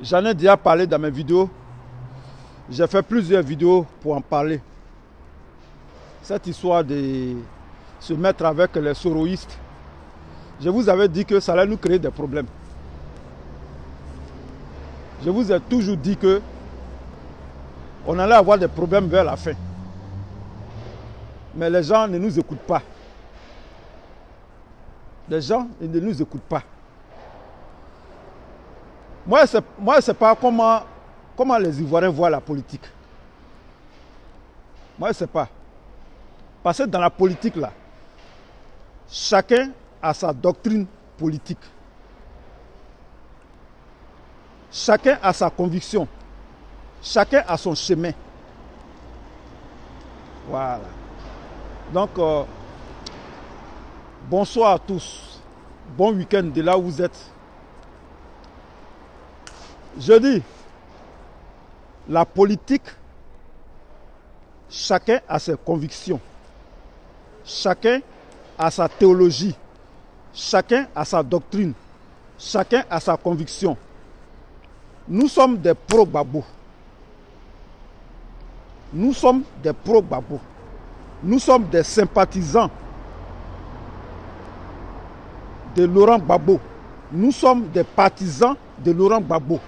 J'en ai déjà parlé dans mes vidéos. J'ai fait plusieurs vidéos pour en parler. Cette histoire de se mettre avec les soroïstes, je vous avais dit que ça allait nous créer des problèmes. Je vous ai toujours dit que on allait avoir des problèmes vers la fin. Mais les gens ne nous écoutent pas. Les gens ne nous écoutent pas. Moi, je ne sais pas comment les Ivoiriens voient la politique. Moi, je ne sais pas. Parce que dans la politique, là, chacun a sa doctrine politique. Chacun a sa conviction. Chacun a son chemin. Voilà. Donc, bonsoir à tous. Bon week-end de là où vous êtes. Je dis, la politique, chacun a ses convictions. Chacun a sa théologie. Chacun a sa doctrine. Chacun a sa conviction. Nous sommes des pro-Gbagbo. Nous sommes des pro-Gbagbo. Nous sommes des sympathisants de Laurent Gbagbo. Nous sommes des partisans de Laurent Gbagbo.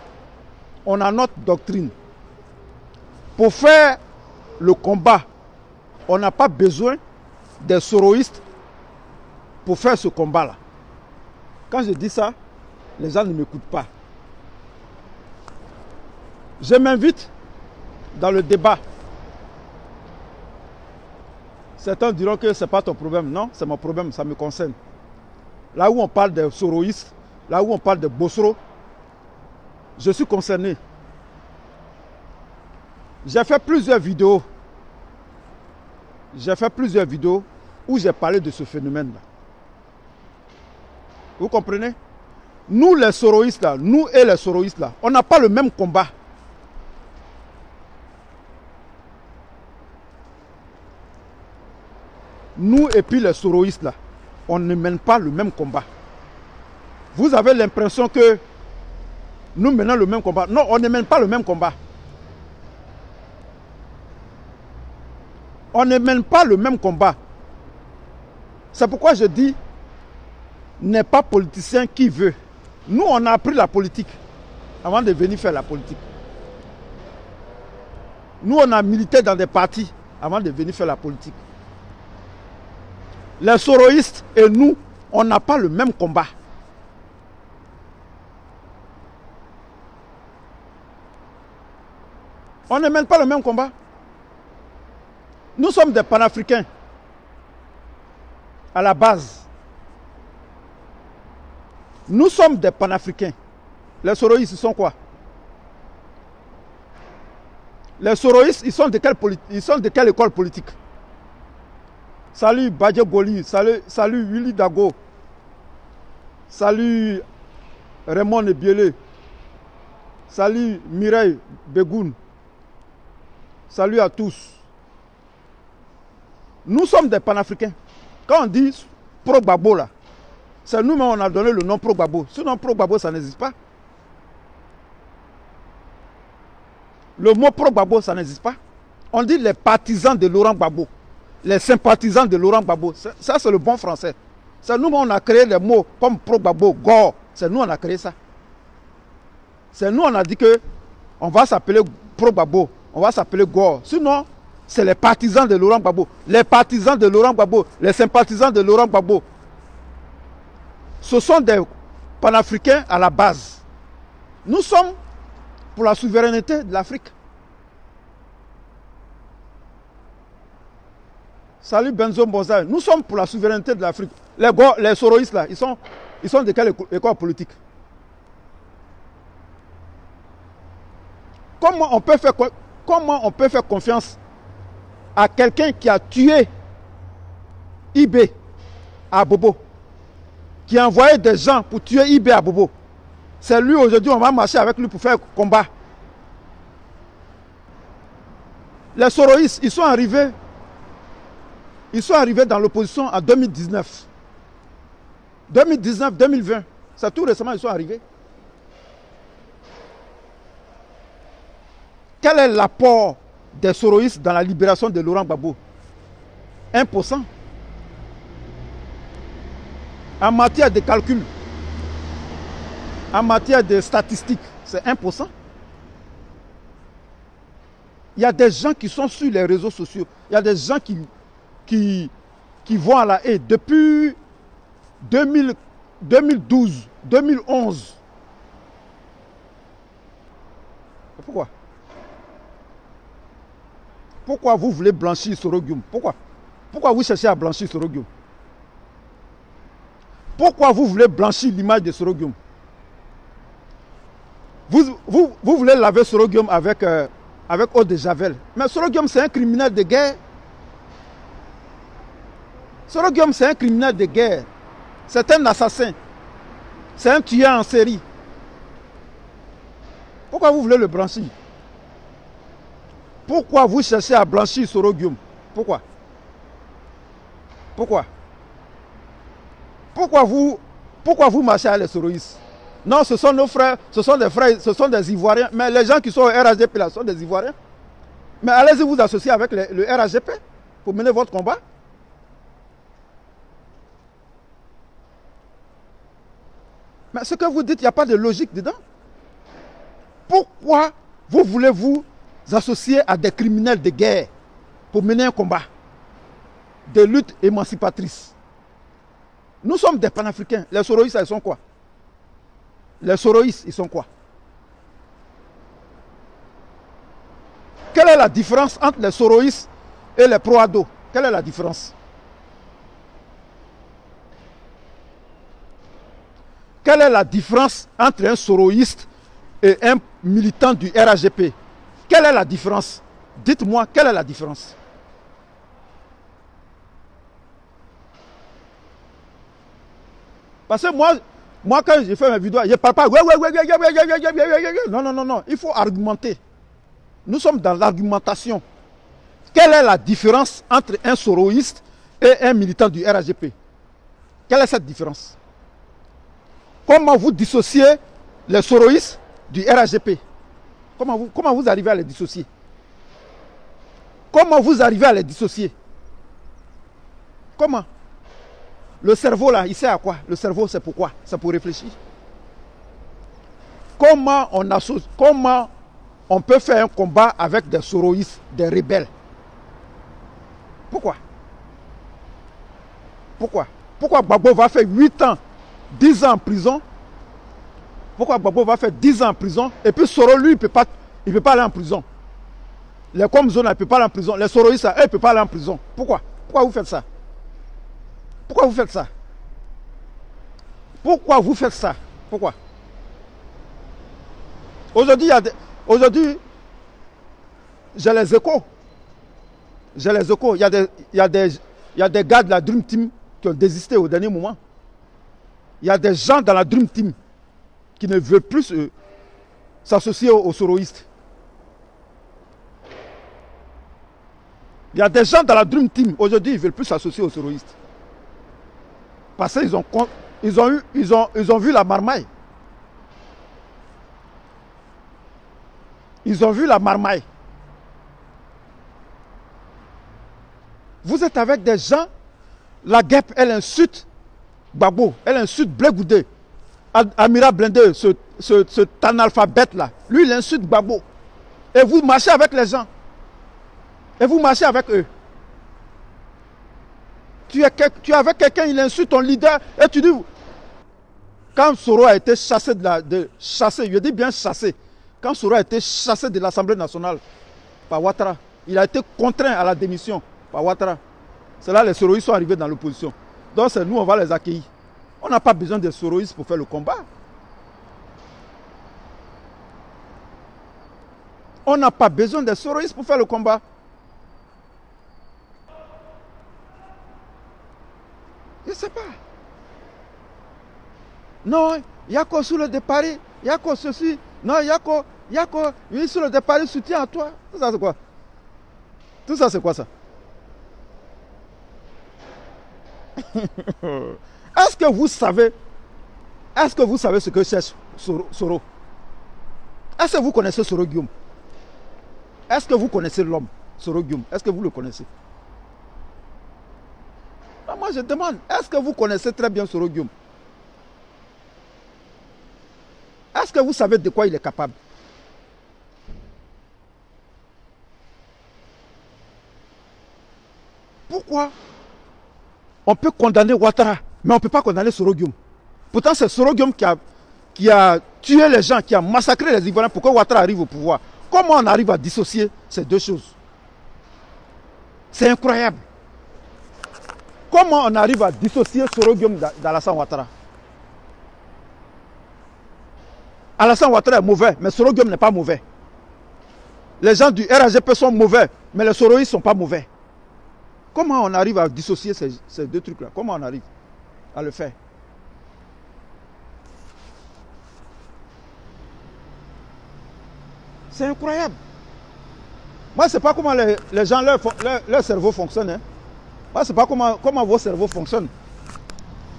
On a notre doctrine. Pour faire le combat, on n'a pas besoin des soroïstes pour faire ce combat-là. Quand je dis ça, les gens ne m'écoutent pas. Je m'invite dans le débat. Certains diront que ce n'est pas ton problème. Non, c'est mon problème, ça me concerne. Là où on parle des soroïstes, là où on parle de Bossoro, je suis concerné. J'ai fait plusieurs vidéos. J'ai fait plusieurs vidéos où j'ai parlé de ce phénomène-là. Vous comprenez? Nous les soroïstes là, nous et les soroïstes là, on n'a pas le même combat. Nous et puis les soroïstes là, on ne mène pas le même combat. Vous avez l'impression que nous menons le même combat. Non, on ne mène pas le même combat. On ne mène pas le même combat. C'est pourquoi je dis, n'est pas politicien qui veut. Nous, on a appris la politique avant de venir faire la politique. Nous, on a milité dans des partis avant de venir faire la politique. Les soroïstes et nous, on n'a pas le même combat. On ne mène pas le même combat. Nous sommes des panafricains. À la base. Nous sommes des panafricains. Les soroïstes, ils sont quoi? Les soroïstes, ils sont de quelle école politique? Salut Badje Goli, salut Willy Dago, salut Raymond Ebiele, salut Mireille Begoun, salut à tous. Nous sommes des panafricains. Quand on dit pro-Gbagbo là, c'est nous-mêmes on a donné le nom pro-Gbagbo. Sinon pro-Gbagbo ça n'existe pas. Le mot pro-Gbagbo ça n'existe pas. On dit les partisans de Laurent Gbagbo. Les sympathisants de Laurent Gbagbo. Ça, c'est le bon français. C'est nous, on a créé les mots comme pro-Gbagbo, gore. C'est nous, on a créé ça. C'est nous, on a dit que on va s'appeler pro-Gbagbo. On va s'appeler gore. Sinon, c'est les partisans de Laurent Gbagbo. Les partisans de Laurent Gbagbo. Les sympathisants de Laurent Gbagbo. Ce sont des panafricains à la base. Nous sommes pour la souveraineté de l'Afrique. Salut Benzo Mboza. Nous sommes pour la souveraineté de l'Afrique. Les soroïstes là, ils sont de quelle école politique? Comment on peut faire confiance à quelqu'un qui a tué IB à Bobo, qui a envoyé des gens pour tuer IB à Bobo? C'est lui aujourd'hui, on va marcher avec lui pour faire combat. Les soroïstes, ils sont arrivés dans l'opposition en 2019. 2019-2020. C'est tout récemment ils sont arrivés. Quel est l'apport des soroïstes dans la libération de Laurent Gbagbo? 1%. En matière de calcul, en matière de statistiques, c'est 1%. Il y a des gens qui sont sur les réseaux sociaux. Il y a des gens qui vont à la haie depuis 2012, 2011. Pourquoi? Pourquoi vous voulez blanchir Soro Guillaume? Pourquoi? Pourquoi vous cherchez à blanchir Soro Guillaume? Pourquoi vous voulez blanchir l'image de Soro Guillaume? Vous voulez laver Soro Guillaume avec eau de Javel. Mais Soro Guillaume, c'est un criminel de guerre. Soro Guillaume, c'est un criminel de guerre. C'est un assassin. C'est un tueur en série. Pourquoi vous voulez le blanchir? Pourquoi vous cherchez à blanchir Soro Guillaume? Pourquoi? Pourquoi? Pourquoi vous marchez à les soroïstes? Non, ce sont nos frères, ce sont des frères, ce sont des Ivoiriens. Mais les gens qui sont au RHDP là sont des Ivoiriens. Mais allez-y vous associer avec le RHDP pour mener votre combat. Mais ce que vous dites, il n'y a pas de logique dedans. Pourquoi vous voulez vous associer à des criminels de guerre pour mener un combat de lutte émancipatrice? Nous sommes des panafricains. Les soroïstes, ils sont quoi? Les soroïstes, ils sont quoi? Quelle est la différence entre les soroïstes et les pro-ado? Quelle est la différence? Quelle est la différence entre un soroïste et un militant du RHGP? Quelle est la différence? Dites-moi, quelle est la différence? Parce que moi quand je fais mes vidéos, je ne parle pas. Non, non, non, non. Il faut argumenter. Nous sommes dans l'argumentation. Quelle est la différence entre un soroïste et un militant du RHGP? Quelle est cette différence? Comment vous dissociez les soroïstes du RHGP? Comment vous arrivez à les dissocier? Comment vous arrivez à les dissocier? Comment? Le cerveau là, il sert à quoi? Le cerveau, c'est pourquoi? C'est pour réfléchir. Comment on peut faire un combat avec des soroïstes, des rebelles? Pourquoi? Pourquoi? Pourquoi Gbagbo va faire 8 ans, 10 ans en prison? Pourquoi Gbagbo va faire 10 ans en prison? Et puis Soro, lui, il ne peut pas aller en prison. Les Comzona, ils ne peuvent pas aller en prison. Les soroïstes, eux, ils ne peuvent pas aller en prison. Pourquoi? Pourquoi vous faites ça? Pourquoi vous faites ça? Pourquoi vous faites ça? Pourquoi? Aujourd'hui, j'ai les échos. J'ai les échos. Il y a des gars de la Dream Team qui ont désisté au dernier moment. Il y a des gens dans la Dream Team qui ne veulent plus s'associer aux soroïstes. Il y a des gens dans la Dream Team, aujourd'hui, ils ne veulent plus s'associer aux soroïstes. Parce qu'ils ont vu la marmaille. Ils ont vu la marmaille. Vous êtes avec des gens, la guêpe, elle insulte Gbagbo, elle insulte Blé Goudé, Amira Blindé, cet analphabète là. Lui, il insulte Gbagbo. Et vous marchez avec les gens. Et vous marchez avec eux. Tu es avec quelqu'un, il insulte ton leader, et tu dis, quand Soro a été chassé je dis bien chassé, quand Soro a été chassé de l'Assemblée nationale par Ouattara, il a été contraint à la démission par Ouattara. C'est là que les soroïstes sont arrivés dans l'opposition. Donc c'est nous, on va les accueillir. On n'a pas besoin des soroïstes pour faire le combat. On n'a pas besoin des soroïstes pour faire le combat. Je ne sais pas. Non, il y a quoi sur le départ, il y a quoi ceci. Non, il y a quoi, oui, sur le départ, il soutient à toi. Tout ça, c'est quoi? Tout ça, c'est quoi ça? Est-ce que vous savez ce que cherche Soro? Est-ce que vous connaissez Soro Guillaume? Est-ce que vous connaissez l'homme, Soro Guillaume? Est-ce que vous le connaissez? Non, moi je demande, est-ce que vous connaissez très bien Soro Guillaume? Est-ce que vous savez de quoi il est capable? Pourquoi on peut condamner Ouattara, mais on ne peut pas condamner Soro Guillaume? Pourtant, c'est Soro Guillaume qui a tué les gens, qui a massacré les Ivoiriens pour que Ouattara arrive au pouvoir. Comment on arrive à dissocier ces deux choses? C'est incroyable. Comment on arrive à dissocier Soro Guillaume d'Alassane Ouattara? Alassane Ouattara est mauvais, mais Soro Guillaume n'est pas mauvais. Les gens du RAGP sont mauvais, mais les Soroïstes ne sont pas mauvais. Comment on arrive à dissocier ces deux trucs-là? Comment on arrive à le faire? C'est incroyable. Moi, je ne sais pas comment les gens, leur cerveau fonctionne. Hein. Moi, je ne sais pas comment vos cerveaux fonctionnent.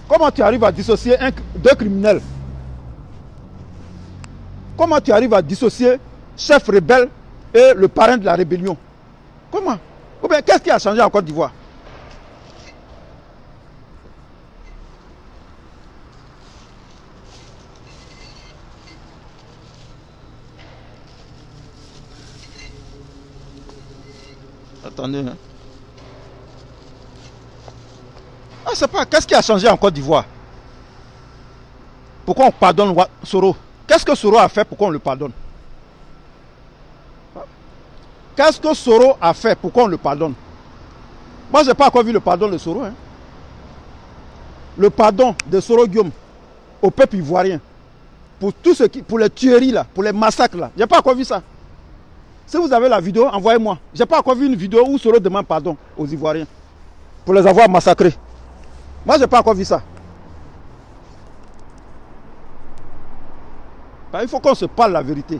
Comment tu arrives à dissocier deux criminels? Comment tu arrives à dissocier chef rebelle et le parrain de la rébellion? Comment? Ou bien, qu'est-ce qui a changé en Côte d'Ivoire? Attendez. Hein. Ah, c'est pas. Qu'est-ce qui a changé en Côte d'Ivoire? Pourquoi on pardonne Soro? Qu'est-ce que Soro a fait pour qu'on le pardonne? Qu'est-ce que Soro a fait pour qu'on le pardonne? Moi, je n'ai pas encore vu le pardon de Soro. Hein. Le pardon de Soro Guillaume au peuple ivoirien. Pour tout ce qui, pour les tueries là, pour les massacres là. Je n'ai pas encore vu ça. Si vous avez la vidéo, envoyez-moi. Je n'ai pas encore vu une vidéo où Soro demande pardon aux Ivoiriens pour les avoir massacrés. Moi, je n'ai pas encore vu ça. Il faut qu'on se parle la vérité.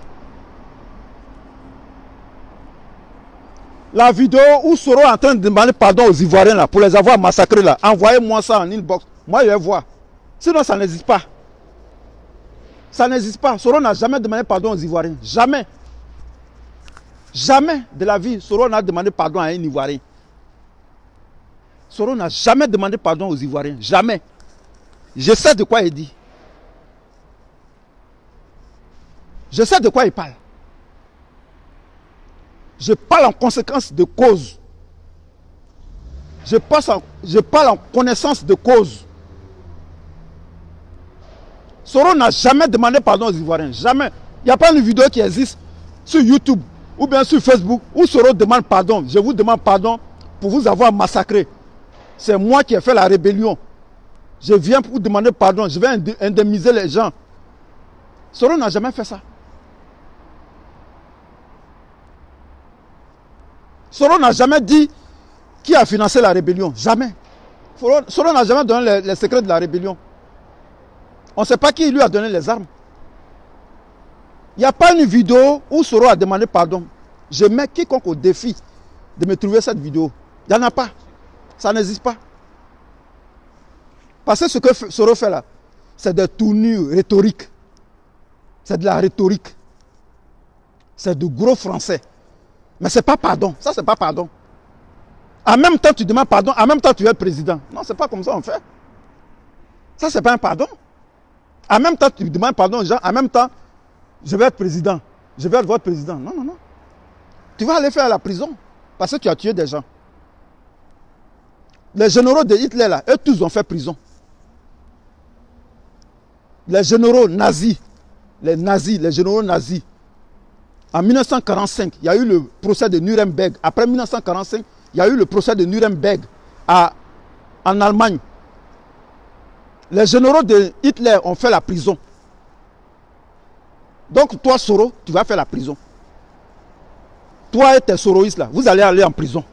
La vidéo où Soro est en train de demander pardon aux Ivoiriens là, pour les avoir massacrés là, envoyez-moi ça en inbox. Moi, je vais voir. Sinon, ça n'existe pas. Ça n'existe pas. Soro n'a jamais demandé pardon aux Ivoiriens. Jamais. Jamais de la vie, Soro n'a demandé pardon à un Ivoirien. Soro n'a jamais demandé pardon aux Ivoiriens. Jamais. Je sais de quoi il dit. Je sais de quoi il parle. Je parle en conséquence de cause. Je parle en connaissance de cause. Soro n'a jamais demandé pardon aux Ivoiriens. Jamais. Il n'y a pas une vidéo qui existe sur YouTube ou bien sur Facebook où Soro demande pardon. Je vous demande pardon pour vous avoir massacré. C'est moi qui ai fait la rébellion. Je viens pour vous demander pardon. Je vais indemniser les gens. Soro n'a jamais fait ça. Soro n'a jamais dit qui a financé la rébellion. Jamais. Soro n'a jamais donné les secrets de la rébellion. On ne sait pas qui lui a donné les armes. Il n'y a pas une vidéo où Soro a demandé pardon. Je mets quiconque au défi de me trouver cette vidéo. Il n'y en a pas. Ça n'existe pas. Parce que ce que Soro fait là, c'est des tournures rhétoriques. C'est de la rhétorique. C'est du gros français. Mais ce n'est pas pardon. Ça, ce n'est pas pardon. En même temps, tu demandes pardon. En même temps, tu es président. Non, ce n'est pas comme ça on fait. Ça, ce n'est pas un pardon. En même temps, tu demandes pardon aux gens. En même temps, je vais être président. Je vais être votre président. Non, non, non. Tu vas aller faire la prison parce que tu as tué des gens. Les généraux de Hitler, là, eux tous ont fait prison. Les généraux nazis, les généraux nazis. En 1945, il y a eu le procès de Nuremberg. Après 1945, il y a eu le procès de Nuremberg en Allemagne. Les généraux de Hitler ont fait la prison. Donc toi, Soro, tu vas faire la prison. Toi et tes soroïstes là, vous allez aller en prison.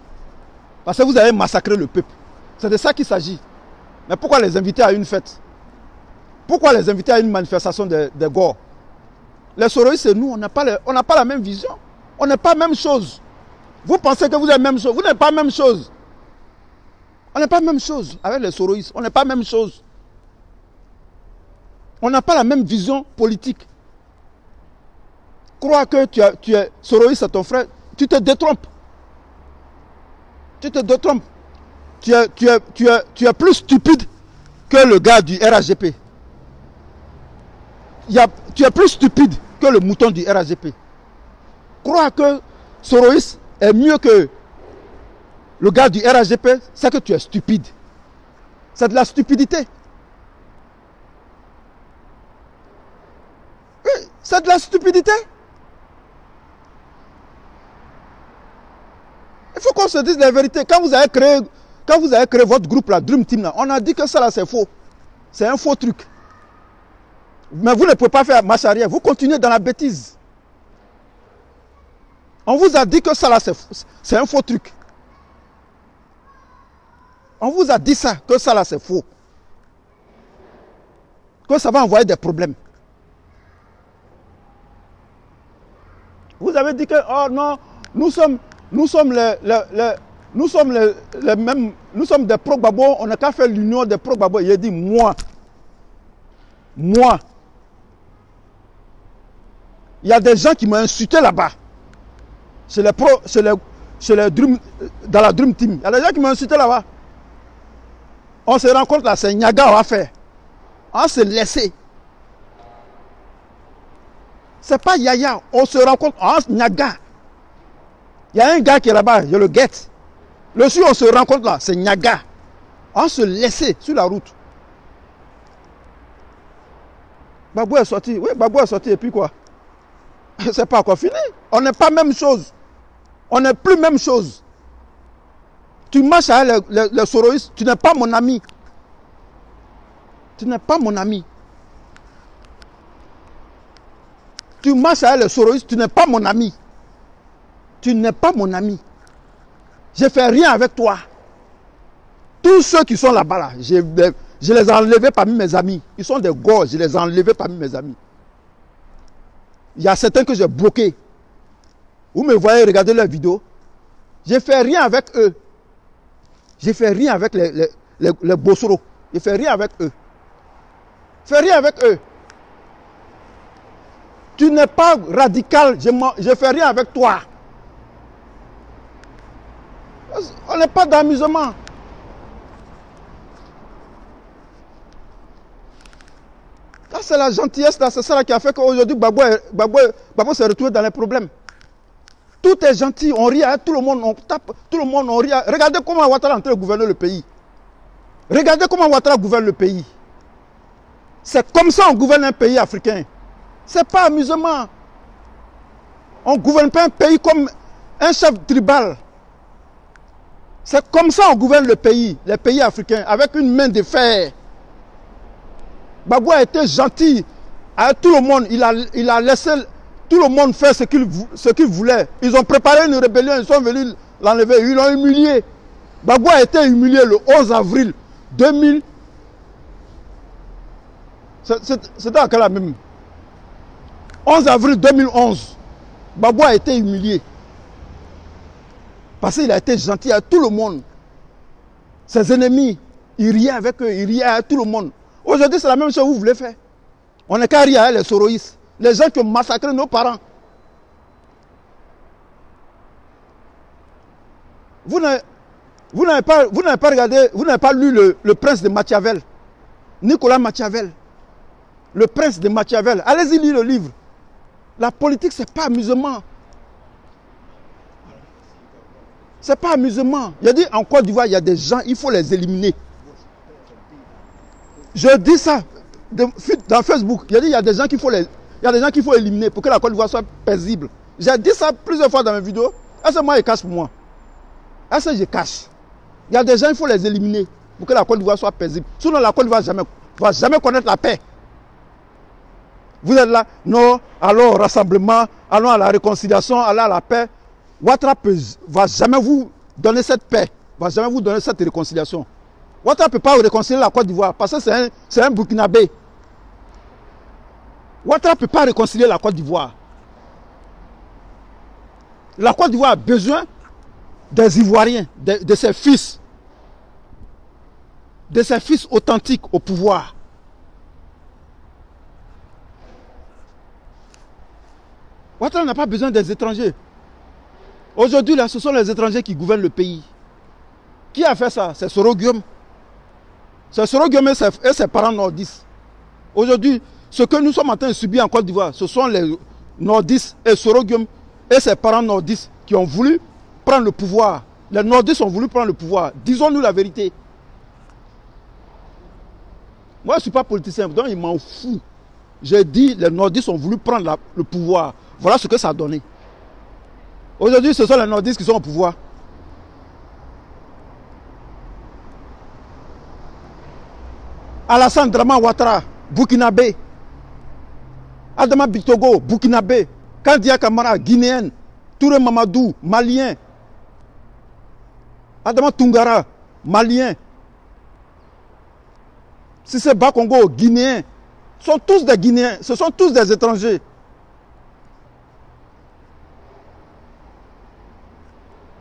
Parce que vous allez massacrer le peuple. C'est de ça qu'il s'agit. Mais pourquoi les inviter à une fête? Pourquoi les inviter à une manifestation de gore? Les soroïstes et nous, on n'a pas la même vision. On n'est pas la même chose. Vous pensez que vous êtes la même chose. Vous n'êtes pas la même chose. On n'est pas la même chose avec les soroïstes. On n'est pas la même chose. On n'a pas la même vision politique. Croire que tu es soroïste à ton frère, tu te détrompes. Tu te détrompes. Tu es plus stupide que le gars du RAGP. Tu es plus stupide que le mouton du RAGP. Croire que Soroïs est mieux que le gars du RAGP, c'est que tu es stupide. C'est de la stupidité. Oui, c'est de la stupidité. Il faut qu'on se dise la vérité. Quand vous avez créé votre groupe, la Dream Team, là, on a dit que ça là c'est faux. C'est un faux truc. Mais vous ne pouvez pas faire marche arrière. Vous continuez dans la bêtise. On vous a dit que ça là c'est un faux truc. On vous a dit ça, que ça là c'est faux. Que ça va envoyer des problèmes. Vous avez dit que, oh non, nous sommes des pro-Gbagbo, on n'a qu'à faire l'union des pro-Gbagbo. Il a dit, moi, il y a des gens qui m'ont insulté là-bas. Dans la Dream Team. Il y a des gens qui m'ont insulté là-bas. On se rencontre là, c'est Nyaga, on va faire. On se laisse. C'est pas Yaya, on se rencontre en Nyaga. Il y a un gars qui est là-bas, je le guette. Le soir, on se rencontre là, c'est Nyaga. On se laisse sur la route. Babou est sorti. Oui, Babou est sorti et puis quoi? C'est pas encore fini. On n'est pas même chose. On n'est plus même chose. Tu marches avec les soroïstes, tu n'es pas mon ami. Tu n'es pas mon ami. Tu marches avec les soroïstes, tu n'es pas mon ami. Tu n'es pas mon ami. Je ne fais rien avec toi. Tous ceux qui sont là-bas, là, je les ai enlevés parmi mes amis. Ils sont des gosses, je les ai enlevés parmi mes amis. Il y a certains que j'ai bloqués. Vous me voyez regarder leurs vidéos. Je ne fais rien avec eux. Je ne fais rien avec les Bossoro. Je ne fais rien avec eux. Je ne fais rien avec eux. Tu n'es pas radical. Je ne fais rien avec toi. On n'est pas d'amusement. Ça, c'est la gentillesse, c'est ça qui a fait qu'aujourd'hui, Gbagbo s'est retrouvé dans les problèmes. Tout est gentil, on rit à tout le monde, on tape, tout le monde, on rit. Regardez comment Ouattara est en train de gouverner le pays. Regardez comment Ouattara gouverne le pays. C'est comme ça qu'on gouverne un pays africain. C'est pas amusement. On ne gouverne pas un pays comme un chef tribal. C'est comme ça qu'on gouverne le pays, les pays africains, avec une main de fer. Gbagbo a été gentil à tout le monde. Il a laissé tout le monde faire ce qu'il voulait. Ils ont préparé une rébellion, ils sont venus l'enlever, ils l'ont humilié. Gbagbo a été humilié le 11 avril 2000. C'était à quelle même 11 avril 2011. Gbagbo a été humilié. Parce qu'il a été gentil à tout le monde. Ses ennemis, il riait avec eux, il riait à tout le monde. Aujourd'hui, c'est la même chose que vous voulez faire. On n'est qu'à rire avec les soroïstes. Les gens qui ont massacré nos parents. Vous n'avez pas regardé, vous n'avez pas lu le prince de Machiavel. Nicolas Machiavel. Le prince de Machiavel. Allez-y lire le livre. La politique, ce n'est pas amusement. Ce n'est pas amusement. Il a dit en Côte d'Ivoire, il y a des gens, il faut les éliminer. Je dis ça dans Facebook. Il a dit il y a des gens qu'il faut éliminer pour que la Côte d'Ivoire soit paisible. J'ai dit ça plusieurs fois dans mes vidéos. Est-ce que moi, je cache pour moi? Est-ce que je cache? Il y a des gens, il faut les éliminer pour que la Côte d'Ivoire soit paisible. Sinon, la Côte d'Ivoire ne va jamais connaître la paix. Vous êtes là, non, allons au rassemblement, allons à la réconciliation, allons à la paix. Ouattara ne va jamais vous donner cette paix, ne va jamais vous donner cette réconciliation. Ouattara ne peut pas réconcilier la Côte d'Ivoire parce que c'est un Burkinabé. Ouattara ne peut pas réconcilier la Côte d'Ivoire. La Côte d'Ivoire a besoin des Ivoiriens, de ses fils authentiques au pouvoir. Ouattara n'a pas besoin des étrangers. Aujourd'hui, là, ce sont les étrangers qui gouvernent le pays. Qui a fait ça? C'est Soro Guillaume. C'est Soro Guillaume et ses parents nordistes. Aujourd'hui, ce que nous sommes en train de subir en Côte d'Ivoire, ce sont les nordistes et Soro Guillaume et ses parents nordistes qui ont voulu prendre le pouvoir. Les nordistes ont voulu prendre le pouvoir. Disons-nous la vérité. Moi, je ne suis pas politicien, donc il m'en fout. J'ai dit, les nordistes ont voulu prendre le pouvoir. Voilà ce que ça a donné. Aujourd'hui, ce sont les nordistes qui sont au pouvoir. Alassane Draman Ouattara, Burkinabé. Adama Bitogo, Burkinabé. Kandia Kamara, Guinéenne. Touré Mamadou, Malien. Adama Tungara, Malien. Sissé Bakongo, Guinéen. Ce sont tous des Guinéens, ce sont tous des étrangers.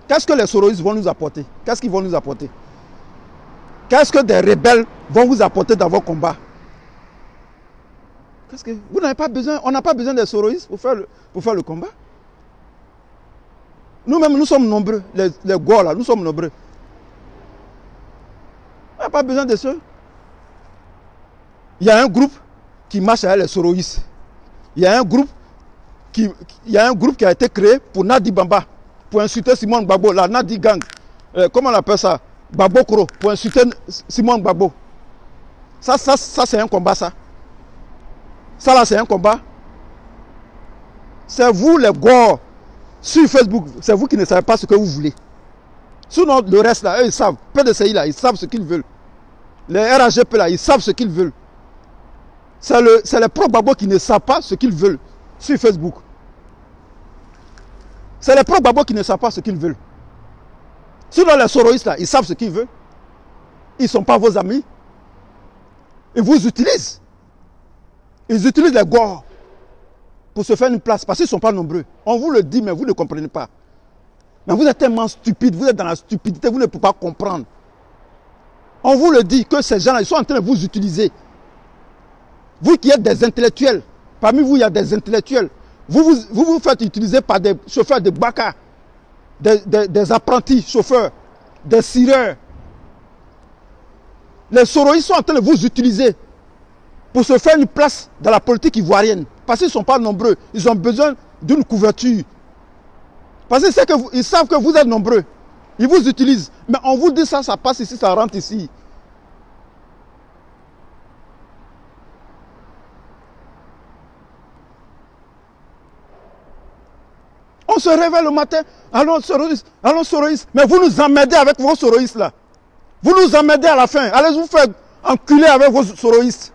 Qu'est-ce que les soroïstes vont nous apporter? Qu'est-ce qu'ils vont nous apporter? Qu'est-ce que des rebelles vont vous apporter dans vos combats? Qu'est-ce que vous n'avez pas besoin? On n'a pas besoin des soroïstes pour faire le combat. Nous-mêmes, nous sommes nombreux. Les Gauls, là, nous sommes nombreux. On n'a pas besoin de ceux. Il y a un groupe qui marche avec les soroïstes. Il y a un groupe qui a été créé pour Nadi Bamba, pour insulter Simone Gbagbo, la Nadi Gang. Comment on appelle ça? Gbagbo Koro, pour insulter Simone Gbagbo. Ça c'est un combat, ça. Ça là, c'est un combat. C'est vous les gars sur Facebook, c'est vous qui ne savez pas ce que vous voulez. Sinon, le reste là, eux, ils savent. PDCI là, ils savent ce qu'ils veulent. Les RAGP là, ils savent ce qu'ils veulent. C'est les pro-Gbagbo qui ne savent pas ce qu'ils veulent sur Facebook. C'est les pro-Gbagbo qui ne savent pas ce qu'ils veulent. Sinon, les soroïstes là, ils savent ce qu'ils veulent. Ils ne sont pas vos amis. Ils vous utilisent. Ils utilisent les gars pour se faire une place parce qu'ils ne sont pas nombreux. On vous le dit, mais vous ne comprenez pas. Mais vous êtes tellement stupide, vous êtes dans la stupidité, vous ne pouvez pas comprendre. On vous le dit que ces gens-là, ils sont en train de vous utiliser. Vous qui êtes des intellectuels, parmi vous, il y a des intellectuels. Vous faites utiliser par des chauffeurs de baka, des apprentis chauffeurs, des cireurs. Les soroïstes sont en train de vous utiliser pour se faire une place dans la politique ivoirienne. Parce qu'ils ne sont pas nombreux. Ils ont besoin d'une couverture. Parce qu'ils savent que vous êtes nombreux. Ils vous utilisent. Mais on vous dit ça, ça passe ici, ça rentre ici. On se réveille le matin, allons soroïstes, mais vous nous emmerdez avec vos soroïstes là. Vous nous emmerdez à la fin. Allez vous faire enculer avec vos soroïstes.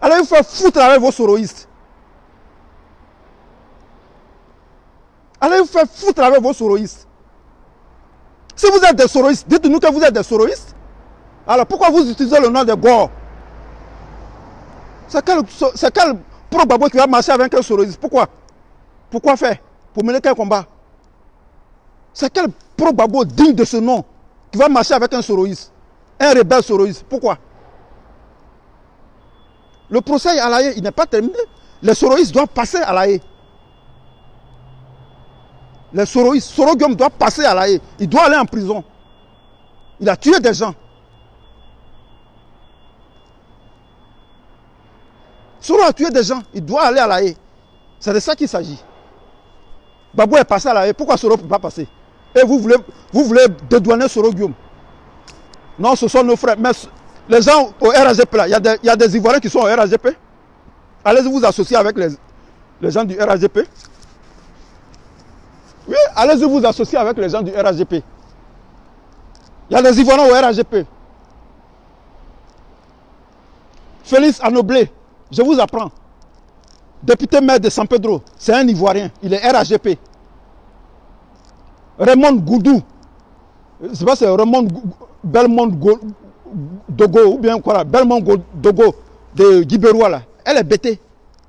Allez vous faire foutre avec vos soroïstes. Allez vous faire foutre avec vos soroïstes. Si vous êtes des soroïstes, dites-nous que vous êtes des soroïstes. Alors pourquoi vous utilisez le nom de Gore? C'est quel pro-Gbagbo qui va marcher avec un soroïste? Pourquoi? Pourquoi faire? Pour mener quel combat? C'est quel pro-Gbagbo digne de ce nom qui va marcher avec un soroïste? Un rebelle soroïste? Pourquoi? Le procès à La Haye, il n'est pas terminé. Les soroïstes doivent passer à La Haye. Les soroïstes, Soro Guillaume doit passer à La Haye. Il doit aller en prison. Il a tué des gens. Soro a tué des gens. Il doit aller à La Haye. C'est de ça qu'il s'agit. Gbagbo est passé à La Haye. Pourquoi Soro ne peut pas passer? Et vous voulez dédouaner Soro Guillaume? Non, ce sont nos frères. Mais les gens au RAGP, là, il y a des Ivoiriens qui sont au RAGP. Allez vous associer avec les gens du RAGP. Oui, allez vous associer avec les gens du RAGP. Il y a des Ivoiriens au RAGP. Félix Anoblé, je vous apprends. Député maire de San Pedro, c'est un Ivoirien. Il est RAGP. Raymond Goudou, je sais pas, c'est Raymond Belmont Dogo ou bien quoi là, Belmont Dogo de Guibérois là. Elle est BT.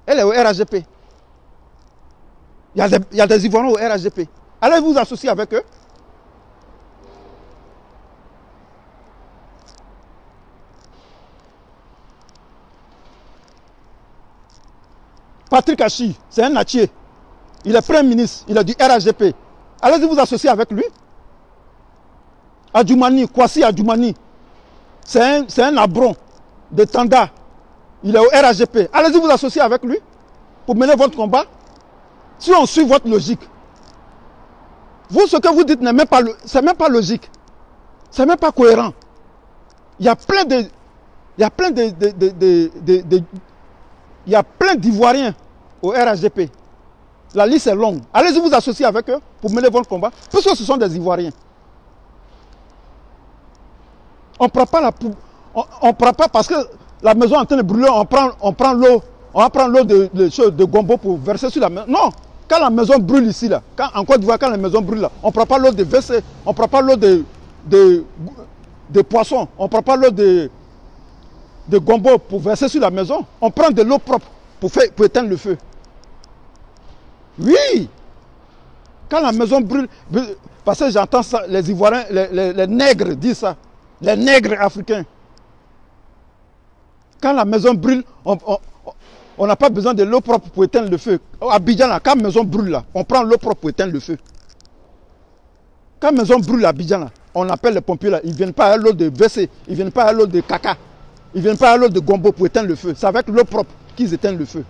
Elle est au RAGP. Il y a des Ivoiriens au RAGP. Allez vous associer avec eux. Patrick Achi, c'est un Natchier. Il est premier ministre, il est du RAGP. Allez-y vous associer avec lui. Adjoumani, Kwasi Adjoumani, c'est un abron de Tanda. Il est au RAGP. Allez-y vous associer avec lui pour mener votre combat. Si on suit votre logique, vous, ce que vous dites n'est même pas, c'est même pas logique. C'est même pas cohérent. Il y a plein de, il y a plein d'Ivoiriens au RAGP. La liste est longue. Allez-y vous associer avec eux pour mener votre combat, puisque ce sont des Ivoiriens. On ne prend pas on prend pas parce que la maison est en train de brûler, on prend l'eau, on va prendre l'eau de Gombo pour verser sur la maison. Non, quand la maison brûle ici, là, en Côte d'Ivoire, quand la maison brûle là, on ne prend pas l'eau de WC, on ne prend pas l'eau de poisson, on ne prend pas l'eau de Gombo pour verser sur la maison. On prend de l'eau propre pour éteindre le feu. Oui, quand la maison brûle, parce que j'entends ça, les Ivoiriens, les nègres disent ça. Les nègres africains. Quand la maison brûle, on n'a pas besoin de l'eau propre pour éteindre le feu. À Abidjan, là, quand la maison brûle, là, on prend l'eau propre pour éteindre le feu. Quand la maison brûle à Abidjan, là, on appelle les pompiers, là, ils ne viennent pas à l'eau de WC, ils ne viennent pas à l'eau de caca, ils ne viennent pas à l'eau de Gombo pour éteindre le feu. C'est avec l'eau propre qu'ils éteignent le feu.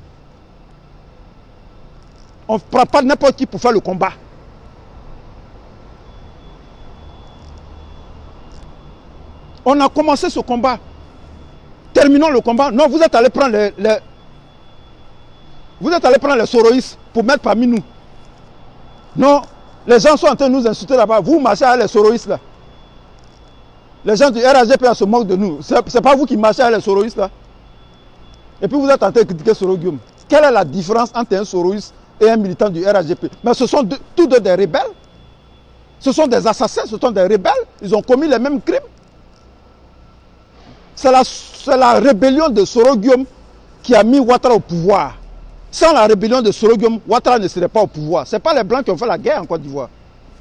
On ne prend pas n'importe qui pour faire le combat. On a commencé ce combat. Terminons le combat. Non, vous êtes allés prendre vous êtes allés prendre les soroïstes pour mettre parmi nous. Non, les gens sont en train de nous insulter là-bas. Vous marchez avec les soroïstes là. Les gens du RAGP se moquent de nous. C'est pas vous qui marchez avec les soroïstes là. Et puis vous êtes en train de critiquer Soro Guillaume. Quelle est la différence entre un soroïste et un militant du RAGP? Mais ce sont tous deux des rebelles. Ce sont des assassins, ce sont des rebelles. Ils ont commis les mêmes crimes. C'est la rébellion de Soro Guillaume qui a mis Ouattara au pouvoir. Sans la rébellion de Soro Guillaume, Ouattara ne serait pas au pouvoir. Ce n'est pas les Blancs qui ont fait la guerre en Côte d'Ivoire.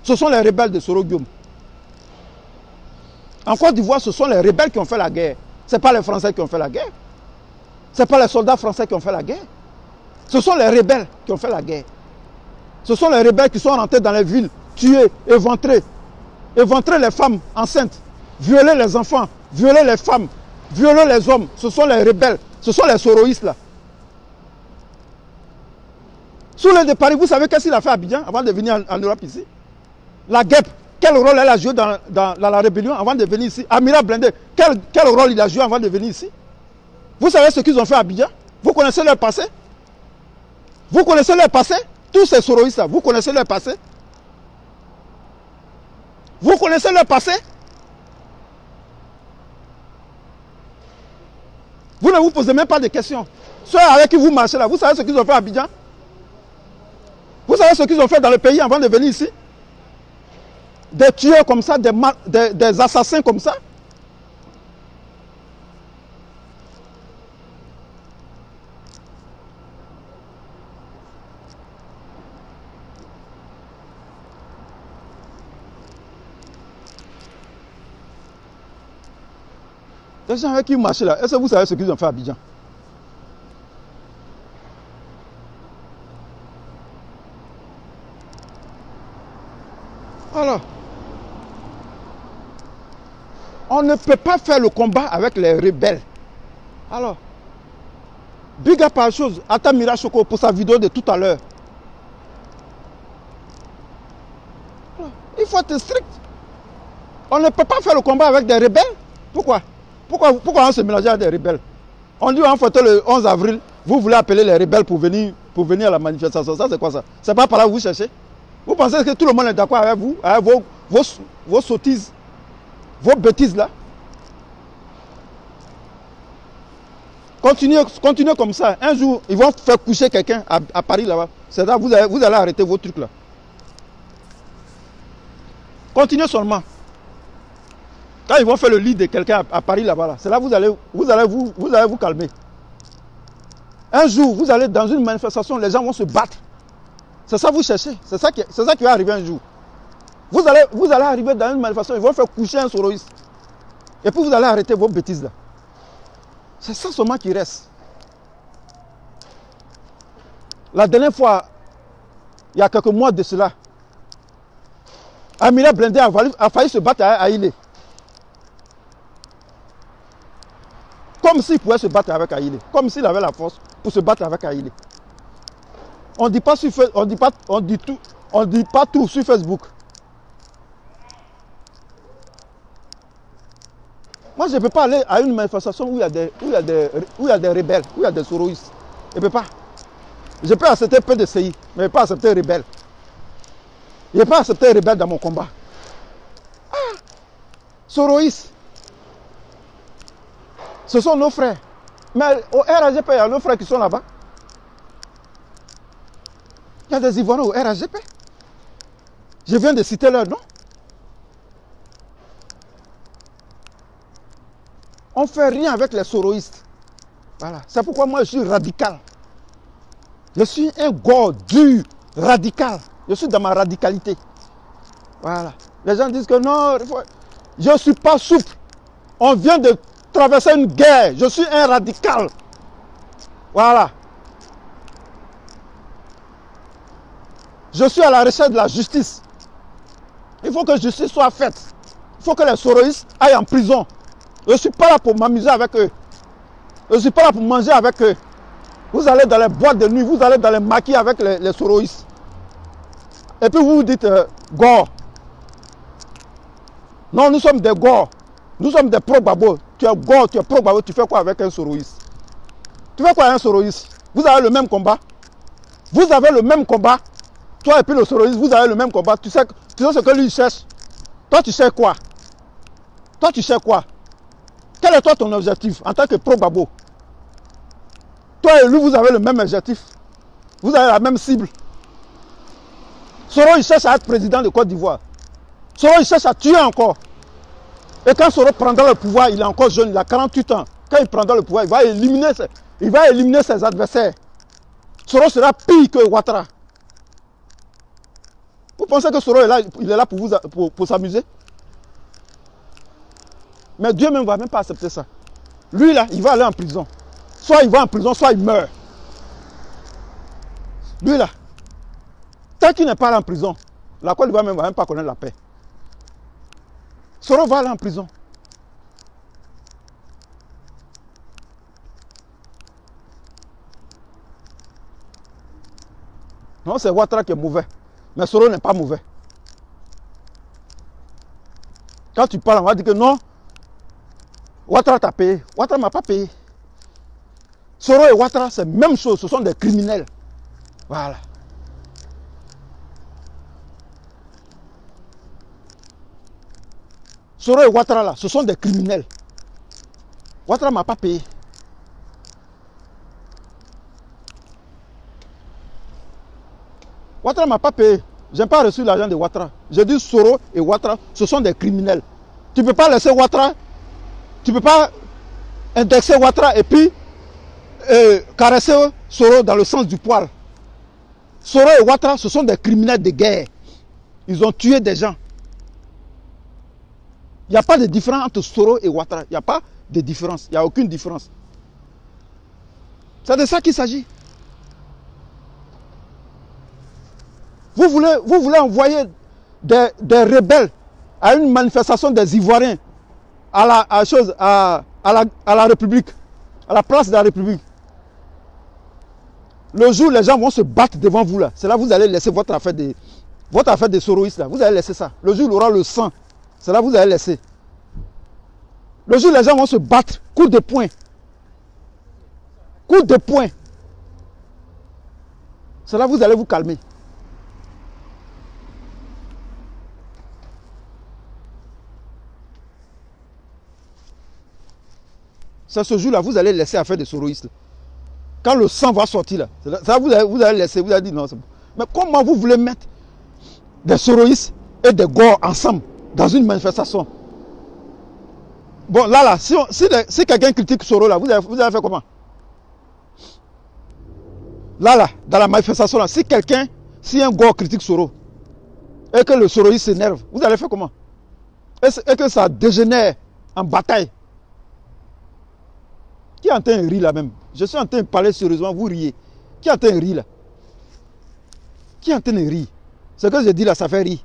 Ce sont les rebelles de Soro Guillaume. En Côte d'Ivoire, ce sont les rebelles qui ont fait la guerre. Ce n'est pas les Français qui ont fait la guerre. Ce n'est pas les soldats français qui ont fait la guerre. Ce sont les rebelles qui ont fait la guerre. Ce sont les rebelles qui sont rentrés dans les villes, tués, éventrés les femmes enceintes, violer les enfants, violer les femmes, violer les hommes. Ce sont les rebelles, ce sont les soroïstes là. Sous le de Paris, vous savez qu'est-ce qu'il a fait à Abidjan avant de venir en Europe ici? La guêpe, quel rôle elle a joué dans la rébellion avant de venir ici? Amira Blindé, quel rôle il a joué avant de venir ici? Vous savez ce qu'ils ont fait à Abidjan? Vous connaissez leur passé? Vous connaissez leur passé? Tous ces soroïstes là, vous connaissez leur passé? Vous connaissez leur passé? Vous ne vous posez même pas de questions. Ceux avec qui vous marchez là, vous savez ce qu'ils ont fait à Abidjan? Vous savez ce qu'ils ont fait dans le pays avant de venir ici? Des tueurs comme ça, des assassins comme ça? Les gens avec qui vous marchez là, est-ce que vous savez ce qu'ils ont fait à Abidjan? Alors, on ne peut pas faire le combat avec les rebelles. Alors, big up à la chose, Atamira Choko pour sa vidéo de tout à l'heure. Il faut être strict. On ne peut pas faire le combat avec des rebelles. Pourquoi on se mélange avec des rebelles? On dit en photo le 11 avril, vous voulez appeler les rebelles pour venir à la manifestation. Ça, c'est quoi ça? C'est pas par là que vous cherchez? Vous pensez que tout le monde est d'accord avec vous, avec vos sottises, vos bêtises là? Continuez comme ça. Un jour, ils vont faire coucher quelqu'un à Paris là-bas. C'est là, vous allez arrêter vos trucs là. Continuez seulement. Quand ils vont faire le lit de quelqu'un à Paris là-bas, là, c'est là que vous allez vous calmer. Un jour, vous allez dans une manifestation, les gens vont se battre. C'est ça que vous cherchez. C'est ça qui va arriver un jour. Vous allez arriver dans une manifestation, ils vont faire coucher un soroïste. Et puis vous allez arrêter vos bêtises là. C'est ça seulement qui reste. La dernière fois, il y a quelques mois de cela, Amina Blindé a failli se battre à Haïlé. Comme s'il pouvait se battre avec Haïlé. Comme s'il avait la force pour se battre avec Haïlé. On dit pas sur on dit pas tout sur Facebook. Moi, je ne peux pas aller à une manifestation où il y a des rebelles, où il y a des soroïstes. Je ne peux pas. Je peux accepter peu de CI, mais je ne peux pas accepter rebelles. Je ne peux pas accepter rebelles dans mon combat. Ah, soroïstes. Ce sont nos frères. Mais au RAGP, il y a nos frères qui sont là-bas. Il y a des Ivoiriens au RAGP. Je viens de citer leur nom. On ne fait rien avec les soroïstes. Voilà. C'est pourquoi moi je suis radical. Je suis un gars dur, radical. Je suis dans ma radicalité. Voilà. Les gens disent que non, je ne suis pas souple. On vient de traverser une guerre. Je suis un radical. Voilà. Je suis à la recherche de la justice. Il faut que la justice soit faite. Il faut que les soroïstes aillent en prison. Je ne suis pas là pour m'amuser avec eux. Je ne suis pas là pour manger avec eux. Vous allez dans les boîtes de nuit, vous allez dans les maquis avec les soroïstes. Et puis vous vous dites, gore. Non, nous sommes des gore. Nous sommes des pro-babo. Tu es gore, tu es pro-babo, tu fais quoi avec un soroïste? Tu fais quoi avec un soroïste? Vous avez le même combat. Vous avez le même combat. Toi et puis le soroïste, vous avez le même combat. Tu sais ce que lui cherche. Toi, tu sais quoi? Toi, tu sais quoi? Quel est toi ton objectif en tant que pro-babo? Toi et lui, vous avez le même objectif. Vous avez la même cible. Soro, il cherche à être président de Côte d'Ivoire. Soro, il cherche à tuer encore. Et quand Soro prendra le pouvoir, il est encore jeune, il a 48 ans. Quand il prendra le pouvoir, il va éliminer ses adversaires. Soro sera pire que Ouattara. Vous pensez que Soro est là, il est là pour s'amuser? Mais Dieu même ne va même pas accepter ça. Lui là, il va aller en prison. Soit il va en prison, soit il meurt. Lui là, tant qu'il n'est pas allé en prison, la Côte d'Ivoire même ne va même pas connaître la paix. Soro va aller en prison. Non, c'est Ouattara qui est mauvais. Mais Soro n'est pas mauvais. Quand tu parles, on va dire que non, Ouattara t'a payé. Ouattara ne m'a pas payé. Soro et Ouattara, c'est la même chose. Ce sont des criminels. Voilà. Soro et Ouattara, là, ce sont des criminels. Ouattara ne m'a pas payé. Ouattara ne m'a pas payé. Je n'ai pas reçu l'argent de Ouattara. J'ai dit Soro et Ouattara, ce sont des criminels. Tu ne peux pas laisser Ouattara. Tu ne peux pas indexer Ouattara et puis caresser Soro dans le sens du poil. Soro et Ouattara, ce sont des criminels de guerre. Ils ont tué des gens. Il n'y a pas de différence entre Soro et Ouattara. Il n'y a pas de différence. Il n'y a aucune différence. C'est de ça qu'il s'agit. Vous voulez envoyer des rebelles à une manifestation des Ivoiriens à la République, à la place de la République. Le jour où les gens vont se battre devant vous là, c'est là que vous allez laisser votre affaire de soroïstes là. Vous allez laisser ça. Le jour où il y aura le sang, c'est là que vous allez laisser. Le jour où les gens vont se battre, coup de poing. Coup de poing. C'est là que vous allez vous calmer. C'est ce jour-là, vous allez laisser affaire des soroïstes. Quand le sang va sortir là, ça vous allez laisser, vous allez dire non, c'est bon. Mais comment vous voulez mettre des soroïstes et des gores ensemble dans une manifestation? Bon, là, si quelqu'un critique Soro, là, vous allez faire comment? Là, dans la manifestation, là, si un gore critique Soro, et que le soroïste s'énerve, vous allez faire comment? Et que ça dégénère en bataille. Qui est en train de rire là même? Je suis en train de parler sérieusement, vous riez. Qui est en train de rire là? Qui est en train de rire? Ce que je dis là, ça fait rire.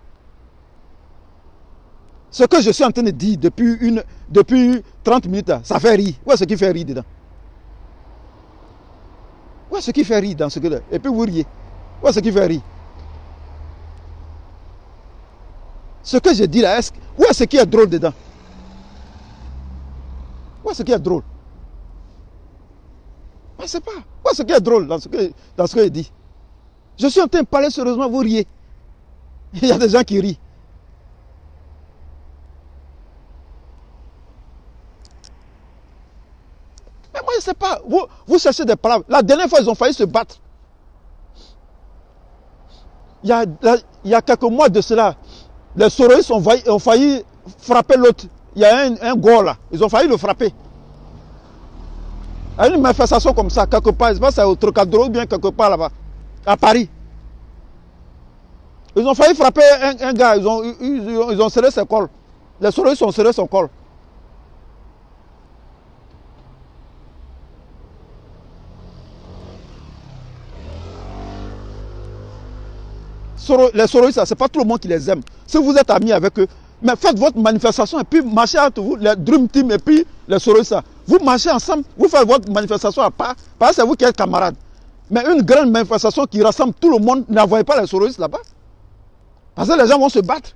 Ce que je suis en train de dire depuis 30 minutes, là, ça fait rire. Où est-ce qui fait rire dedans? Où est-ce qui fait rire dans ce que là? Et puis vous riez. Où est-ce qui fait rire? Ce que je dis là, où est-ce qui est drôle dedans? Où est-ce qui est drôle? Je ne sais pas. Où est-ce qui est drôle dans ce que je dis? Je suis en train de parler sérieusement, vous riez. Il y a des gens qui rient. Mais moi, je ne sais pas. Vous cherchez des palabres. La dernière fois, ils ont failli se battre. Il y a quelques mois de cela, les Soroïstes ont failli frapper l'autre. Il y a un gars là. Ils ont failli le frapper. Il y a une manifestation comme ça, quelque part. Je sais pas si c'est au Trocadéro ou bien quelque part là-bas, à Paris. Ils ont failli frapper un gars. Ils ont serré ses cols. Les Soroïstes ont serré son col. Les Soroïstes, ce n'est pas tout le monde qui les aime. Si vous êtes amis avec eux, mais faites votre manifestation et puis marchez entre vous, les Dream Team et puis les Soroïstes. Vous marchez ensemble, vous faites votre manifestation à part, parce que c'est vous qui êtes camarades. Mais une grande manifestation qui rassemble tout le monde, n'envoyez pas les Soroïstes là-bas. Parce que les gens vont se battre.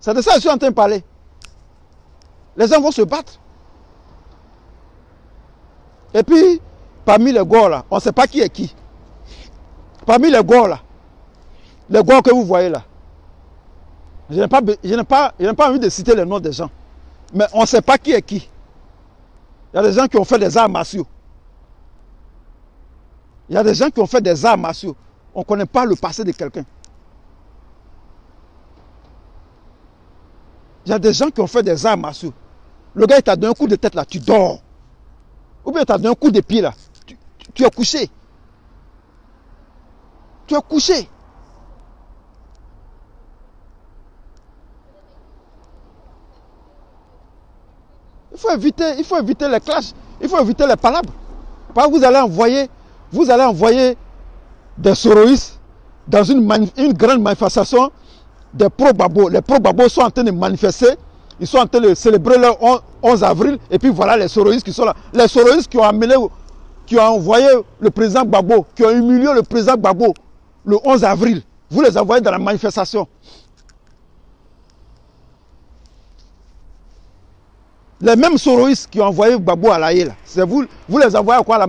C'est de ça que je suis en train de parler. Les gens vont se battre. Et puis, parmi les gars là, on ne sait pas qui est qui. Parmi les gars là, les gars que vous voyez là, je n'ai pas envie de citer les noms des gens. Mais on ne sait pas qui est qui. Il y a des gens qui ont fait des arts martiaux. Il y a des gens qui ont fait des arts martiaux. On ne connaît pas le passé de quelqu'un. Il y a des gens qui ont fait des arts martiaux. Le gars, il t'a donné un coup de tête là, tu dors. Ou bien il t'a donné un coup de pied là, tu es couché. Tu es couché. Il faut éviter les clashs. Il faut éviter les palabres. Parce que vous allez envoyer des Soroïstes dans une grande manifestation des pro-Gbagbo. Les pro-Gbagbo sont en train de manifester. Ils sont en train de célébrer le 11 avril. Et puis voilà les Soroïstes qui sont là. Les Soroïstes qui ont envoyé le président Gbagbo, qui ont humilié le président Gbagbo le 11 avril. Vous les envoyez dans la manifestation. Les mêmes Soroïstes qui ont envoyé Gbagbo à la haie, c'est vous les envoyez à quoi la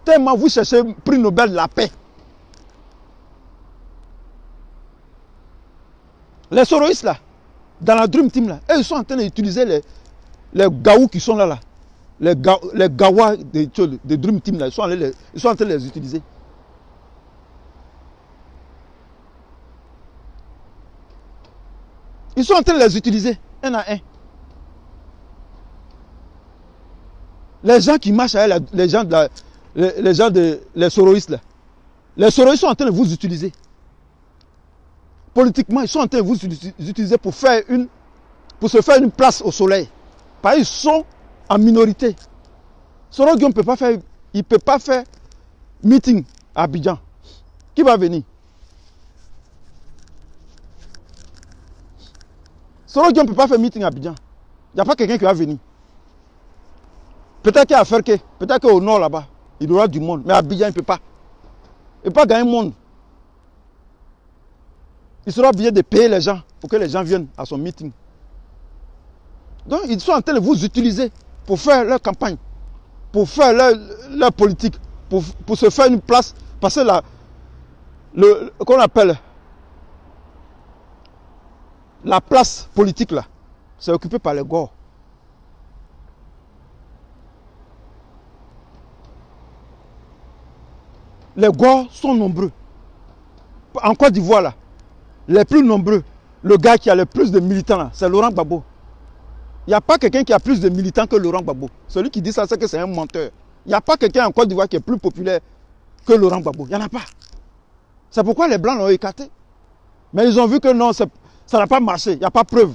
tellement vous cherchez prix Nobel de la paix. Les Soroïstes là, dans la Dream Team là, ils sont en train d'utiliser les gaous qui sont là. Les gawas de Dream Team là, ils sont en train de les utiliser. Ils sont en train de les utiliser, un à un. Les gens qui marchent avec les Soroïstes là. Les Soroïstes sont en train de vous utiliser. Politiquement, ils sont en train de vous utiliser pour se faire une place au soleil. Parce qu'ils sont en minorité. Soro Guillaume ne peut pas faire meeting à Abidjan. Qui va venir? Soro Guillaume ne peut pas faire meeting à Abidjan. Il n'y a pas quelqu'un qui va venir. Peut-être qu'à Ferke, peut-être qu'au nord là-bas, il y aura du monde. Mais à Abidjan, il ne peut pas. Il ne peut pas gagner le monde. Il sera obligé de payer les gens pour que les gens viennent à son meeting. Donc, ils sont en train de vous utiliser pour faire leur campagne, pour faire leur politique, pour se faire une place. Parce que qu'on appelle la place politique là, c'est occupé par les Gors. Les Gors sont nombreux. En Côte d'Ivoire là, les plus nombreux, le gars qui a le plus de militants là, c'est Laurent Gbagbo. Il n'y a pas quelqu'un qui a plus de militants que Laurent Gbagbo. Celui qui dit ça, c'est que c'est un menteur. Il n'y a pas quelqu'un en Côte d'Ivoire qui est plus populaire que Laurent Gbagbo. Il n'y en a pas. C'est pourquoi les Blancs l'ont écarté. Mais ils ont vu que non, ça n'a pas marché. Il n'y a pas preuve.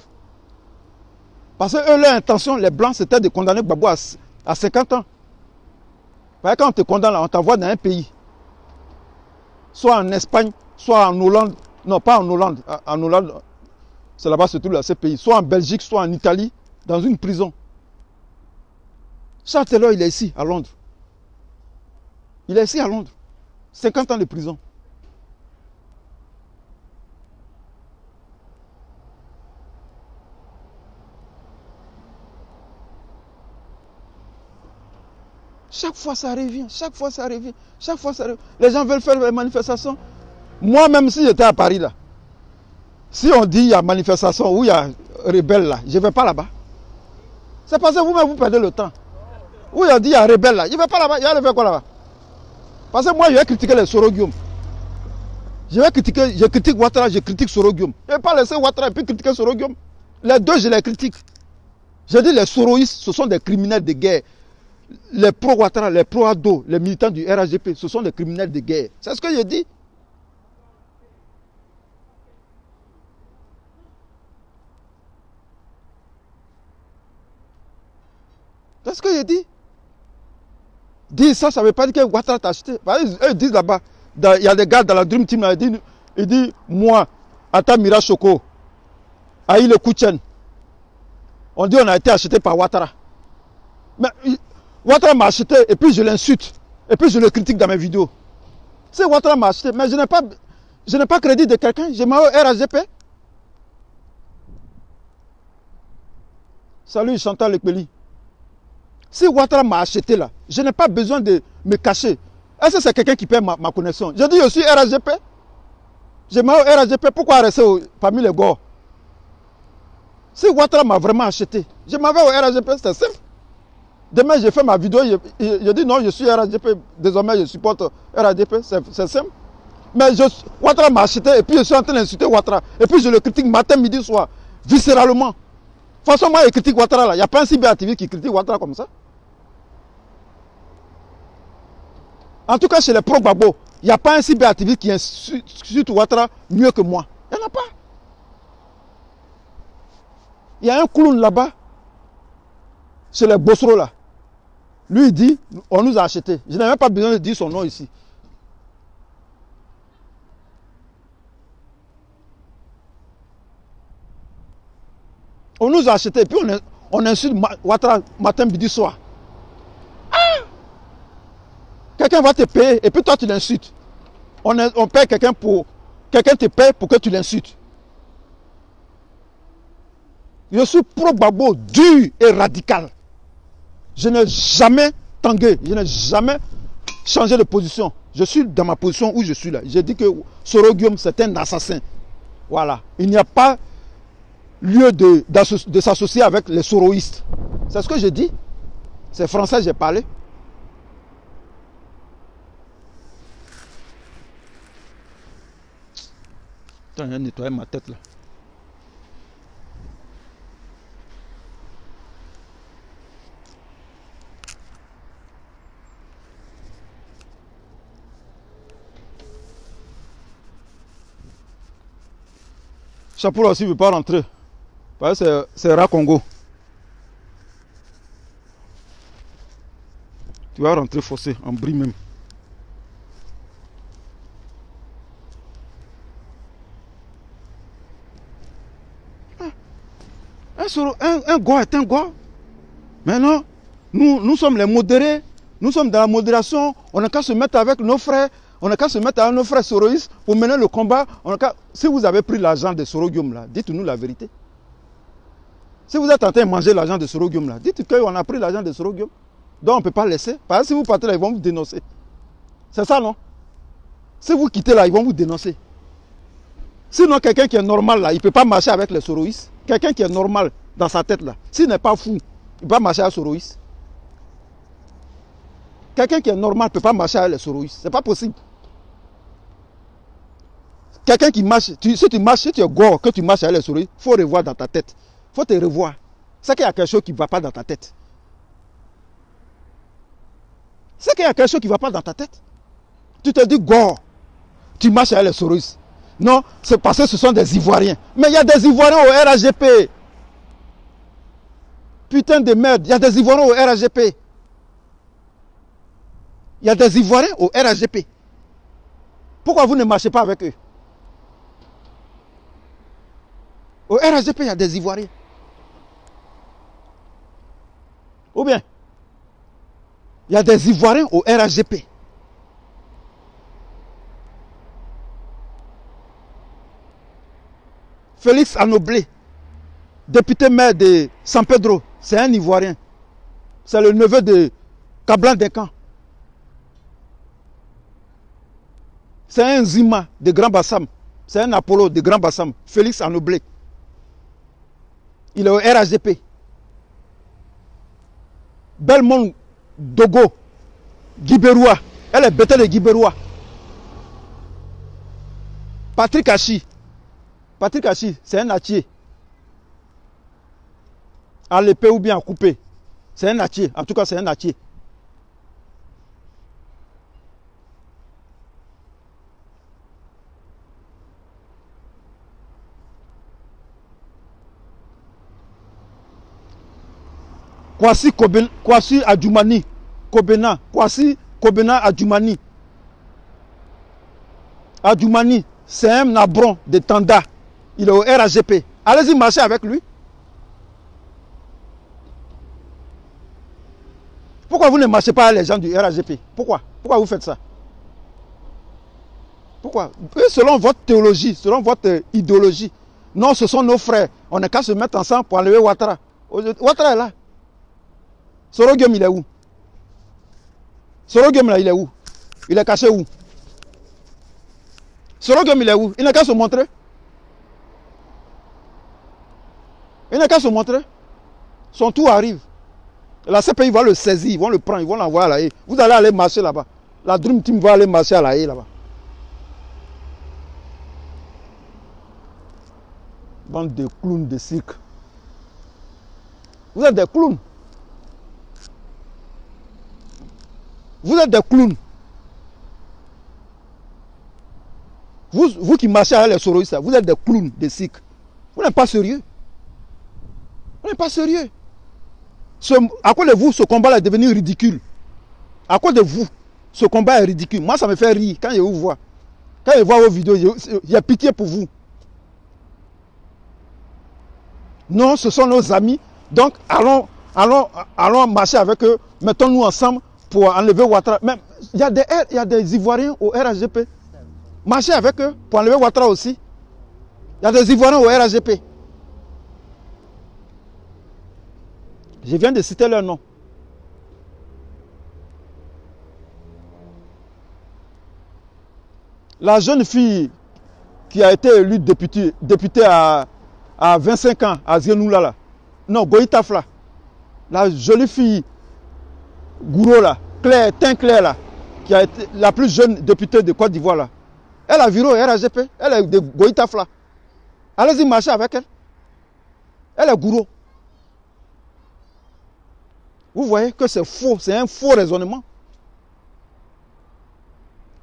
Parce que eux, leur intention, les Blancs, c'était de condamner Gbagbo à 50 ans. Parce que quand on te condamne là, on t'envoie dans un pays. Soit en Espagne, soit en Hollande. Non, pas en Hollande. En Hollande, C'est là-bas, surtout la CPI. Soit en Belgique, soit en Italie, dans une prison. Charles Taylor, il est ici, à Londres. Il est ici, à Londres. 50 ans de prison. Chaque fois, ça revient. Chaque fois, ça revient. Chaque fois, ça revient. Les gens veulent faire des manifestations. Moi, même si j'étais à Paris, là, si on dit il y a manifestation ou il y a rebelle, là, je ne vais pas là-bas. C'est parce que vous-même, vous perdez le temps. Où il a dit il y a rebelle, là, je ne vais pas là-bas. Il va aller faire quoi là-bas? Parce que moi, je vais critiquer les Soro Guillaume. Je critique Ouattara, je critique Soro Guillaume. Je ne vais pas laisser Ouattara et puis critiquer Soro Guillaume. Les deux, je les critique. Je dis les soroïstes, ce sont des criminels de guerre. Les pro-Ouattara, les pro-Ado, les militants du RHDP, ce sont des criminels de guerre. C'est ce que je dis. C'est ce que je dis. Dis ça, ça ne veut pas dire que Ouattara t'a acheté. Ils disent là-bas, il y a des gars dans la Dream Team, là, ils disent, moi, Ata Mira Choko, Aïe Kouchen, on dit on a été acheté par Ouattara. Mais Ouattara m'a acheté et puis je l'insulte. Et puis je le critique dans mes vidéos. C'est Ouattara m'a acheté, mais je n'ai pas crédit de quelqu'un. Je m'en vais au RHDP. Salut Chantal Lekpeli. Si Ouattara m'a acheté là, je n'ai pas besoin de me cacher. Est-ce que c'est quelqu'un qui perd ma connexion? Je dis je suis RHDP. Je m'en vais au RHDP. Pourquoi rester parmi les gars? Si Ouattara m'a vraiment acheté, je m'en vais au RHDP, c'est simple. Demain, j'ai fait ma vidéo, je dis non, je suis RHDP, désormais je supporte RHDP, c'est simple. Mais Ouattara m'a acheté et puis je suis en train d'insulter Ouattara. Et puis je le critique matin, midi, soir, viscéralement. De toute façon, moi, je critique Ouattara là. Il n'y a pas un cyberactiviste qui critique Ouattara comme ça. En tout cas, chez les pro-Gbagbo, il n'y a pas un cyberactiviste qui insulte Ouattara mieux que moi. Il n'y en a pas. Il y a un clown là-bas, chez les Bossro là. Lui, il dit, on nous a acheté. Je n'ai même pas besoin de dire son nom ici. On nous a acheté, et puis on insulte Ouattara matin, midi, soir. Ah! Quelqu'un va te payer, et puis toi tu l'insultes. On paye quelqu'un pour... Quelqu'un te paye pour que tu l'insultes. Je suis pro-Gbagbo dur et radical. Je n'ai jamais tangué, je n'ai jamais changé de position. Je suis dans ma position où je suis là. J'ai dit que Soro Guillaume, c'est un assassin. Voilà. Il n'y a pas lieu de s'associer avec les soroïstes. C'est ce que j'ai dit. C'est français, j'ai parlé. Attends, j'ai nettoyé ma tête là. Chapoula aussi ne veut pas rentrer. Parce que c'est Ra Congo. Tu vas rentrer forcé, en bris même. Un gars est un gars. Mais non, nous sommes les modérés. Nous sommes dans la modération. On n'a qu'à se mettre avec nos frères. On n'a qu'à se mettre avec nos frères soroïstes pour mener le combat. Si vous avez pris l'argent de Soro Guillaume là, dites-nous la vérité. Si vous êtes en train de manger l'argent de Soro Guillaume là, dites qu'on a pris l'argent de Soro Guillaume. Donc on ne peut pas laisser. Parce que si vous partez là, ils vont vous dénoncer. C'est ça, non? Si vous quittez là, ils vont vous dénoncer. Sinon, quelqu'un qui est normal là, il ne peut pas marcher avec les soroïstes. Quelqu'un qui est normal dans sa tête là, s'il n'est pas fou, il ne peut pas marcher avec les soroïstes. Quelqu'un qui est normal ne peut pas marcher avec les soroïstes. Ce n'est pas possible. Quelqu'un qui marche, si tu marches, si tu es gore, que tu marches avec les souris, il faut revoir dans ta tête. Il faut te revoir. C'est qu'il y a quelque chose qui ne va pas dans ta tête. C'est qu'il y a quelque chose qui ne va pas dans ta tête. Tu te dis gore, tu marches avec les souris. Non, c'est parce que ce sont des Ivoiriens. Mais il y a des Ivoiriens au RHGP. Putain de merde, il y a des Ivoiriens au RHGP. Il y a des Ivoiriens au RHGP. Pourquoi vous ne marchez pas avec eux? Au RHGP, il y a des Ivoiriens. Ou bien, il y a des Ivoiriens au RHGP. Félix Anoblé, député maire de San Pedro, c'est un Ivoirien. C'est le neveu de Kablan Dekan. C'est un Zima de Grand Bassam. C'est un Apollo de Grand Bassam. Félix Anoblé. Il est au RHGP. Belmont Dogo, Guiberoua. Elle est bêtée de Guiberoua. Patrick Hachi. Patrick Hachi, c'est un Natier. À l'épée ou bien à couper. C'est un Natier. En tout cas, c'est un Natier. Kwasi Adjoumani. Kobena. Kwasi Kobena Adjoumani. Adjoumani, c'est un nabron de Tanda. Il est au RHGP. Allez-y marcher avec lui. Pourquoi vous ne marchez pas avec les gens du RHGP? Pourquoi? Pourquoi vous faites ça? Pourquoi? Selon votre théologie, selon votre idéologie. Non, ce sont nos frères. On n'a qu'à se mettre ensemble pour enlever Ouattara. Ouattara est là. Sorogum, il est où? Sorogum, là, il est où? Il est caché où? Sorogum, il est où? Il n'a qu'à se montrer. Il n'a qu'à se montrer. Son tour arrive. La CPI va le saisir, ils vont le prendre, ils vont l'envoyer à la haie. Vous allez aller marcher là-bas. La Dream Team va aller marcher à la haie là-bas. Bande de clowns de cirque. Vous êtes des clowns. Vous êtes des clowns. Vous qui marchez avec les soroïstes, vous êtes des clowns de cirque. Vous n'êtes pas sérieux. Vous n'êtes pas sérieux. À cause de vous, ce combat est devenu ridicule. À cause de vous, ce combat est ridicule. Moi, ça me fait rire quand je vous vois. Quand je vois vos vidéos, il y a pitié pour vous. Non, ce sont nos amis. Donc, allons marcher avec eux. Mettons-nous ensemble pour enlever Ouattara. Même, il y a des Ivoiriens au RHGP. Marchez avec eux pour enlever Ouattara aussi. Il y a des Ivoiriens au RHGP. Je viens de citer leur nom. La jeune fille qui a été élue députée à 25 ans à Zienoula, là. Non, Goïtafla. La jolie fille Gouro, là, Claire, teint clair, là, qui a été la plus jeune députée de Côte d'Ivoire, là. Elle a viré au RHGP. Elle est de Goïtafla. Allez-y marcher avec elle. Elle est Gouro. Vous voyez que c'est faux, c'est un faux raisonnement.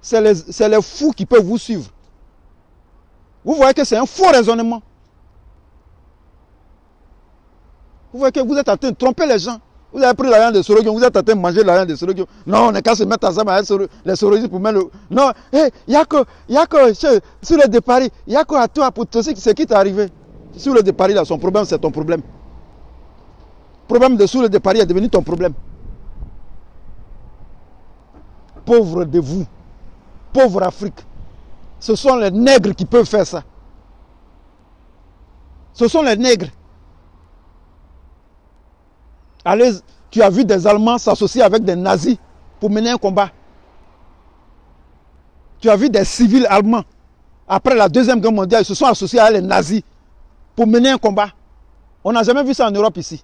C'est les fous qui peuvent vous suivre. Vous voyez que c'est un faux raisonnement. Vous voyez que vous êtes en train de tromper les gens. Vous avez pris l'argent de Sorogum, vous êtes en train de manger l'argent de Sorogum. Non, on n'est qu'à se mettre ensemble avec les Sorogistes pour mettre le... Non, il n'y a que sur le départ, il n'y a que à toi pour te dire ce qui t'est arrivé. Sur le départ, là, son problème, c'est ton problème. Le problème de sous le départ est devenu ton problème. Pauvre de vous, pauvre Afrique. Ce sont les nègres qui peuvent faire ça. Ce sont les nègres. Allez, tu as vu des Allemands s'associer avec des nazis pour mener un combat. Tu as vu des civils allemands, après la Deuxième Guerre mondiale, ils se sont associés avec les nazis pour mener un combat. On n'a jamais vu ça en Europe ici.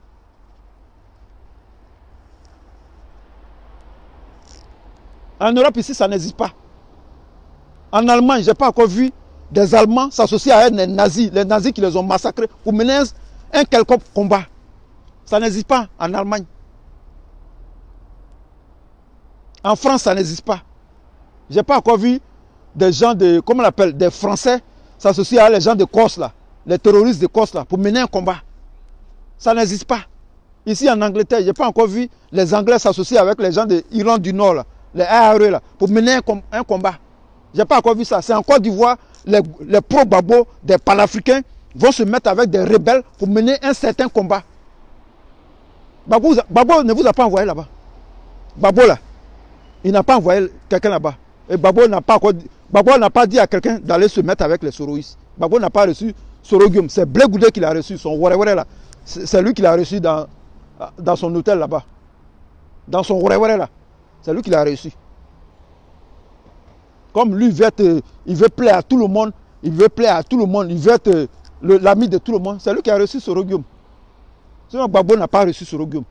En Europe ici, ça n'existe pas. En Allemagne, je n'ai pas encore vu des Allemands s'associer avec les nazis qui les ont massacrés pour mener un quelconque combat. Ça n'existe pas en Allemagne. En France, ça n'existe pas. Je n'ai pas encore vu des gens de, comment on appelle, des Français s'associer avec les gens de Corse, là, les terroristes de Corse, là, pour mener un combat. Ça n'existe pas. Ici en Angleterre, je n'ai pas encore vu les Anglais s'associer avec les gens de l'Irlande du Nord, là, les ARE, là, pour mener un combat. Je n'ai pas encore vu ça. C'est en Côte d'Ivoire, les pro-babos des panafricains vont se mettre avec des rebelles pour mener un certain combat. Gbagbo ne vous a pas envoyé là-bas. Gbagbo là, il n'a pas envoyé quelqu'un là-bas. Et Gbagbo n'a pas dit à quelqu'un d'aller se mettre avec les soroïstes. Gbagbo n'a pas reçu Sorogium. C'est Blé Goudé qui l'a reçu, son Wéré là. C'est lui qui l'a reçu dans son hôtel là-bas. Dans son Wéré là. C'est lui qui l'a reçu. Comme lui il veut plaire à tout le monde, il veut plaire à tout le monde, il veut être l'ami de tout le monde. C'est lui qui a reçu Sorogium. Sinon, Gbagbo n'a pas reçu Sorogium.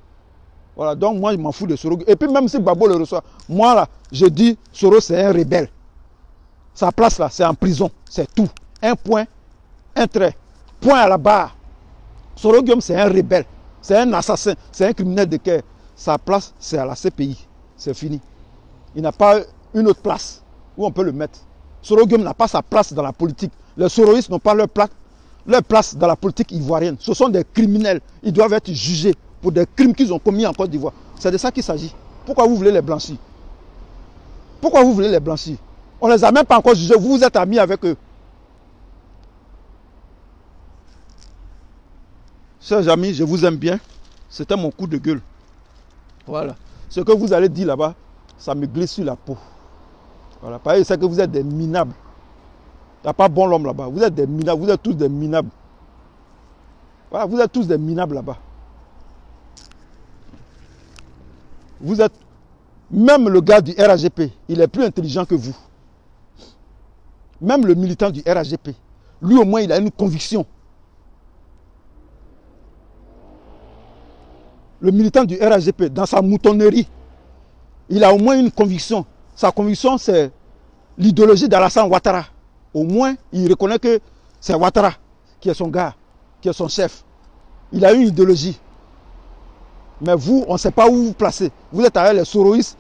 Voilà, donc moi, je m'en fous de Sorogium. Et puis même si Gbagbo le reçoit, moi là, je dis, Soro, c'est un rebelle. Sa place là, c'est en prison. C'est tout. Un point, un trait. Point à la barre. Sorogium, c'est un rebelle. C'est un assassin. C'est un criminel de guerre. Sa place, c'est à la CPI. C'est fini. Il n'a pas une autre place où on peut le mettre. Sorogium n'a pas sa place dans la politique. Les soroïstes n'ont pas leur place dans la politique ivoirienne. Ce sont des criminels. Ils doivent être jugés pour des crimes qu'ils ont commis en Côte d'Ivoire. C'est de ça qu'il s'agit. Pourquoi vous voulez les blanchir? Pourquoi vous voulez les blanchir? On ne les a même pas encore jugés. Vous êtes amis avec eux. Chers amis, je vous aime bien. C'était mon coup de gueule. Voilà. Ce que vous allez dire là-bas, ça me glisse sur la peau. Voilà. Pareil, c'est que vous êtes des minables. Il n'y a pas bon l'homme là-bas. Vous êtes des minables. Vous êtes tous des minables. Voilà, vous êtes tous des minables là-bas. Vous êtes... Même le gars du RAGP, il est plus intelligent que vous. Même le militant du RAGP, lui au moins il a une conviction. Le militant du RAGP, dans sa moutonnerie, il a au moins une conviction. Sa conviction, c'est l'idéologie d'Alassane Ouattara. Au moins, il reconnaît que c'est Ouattara qui est son gars, qui est son chef. Il a une idéologie. Mais vous, on ne sait pas où vous placez. Vous êtes avec les soroïstes,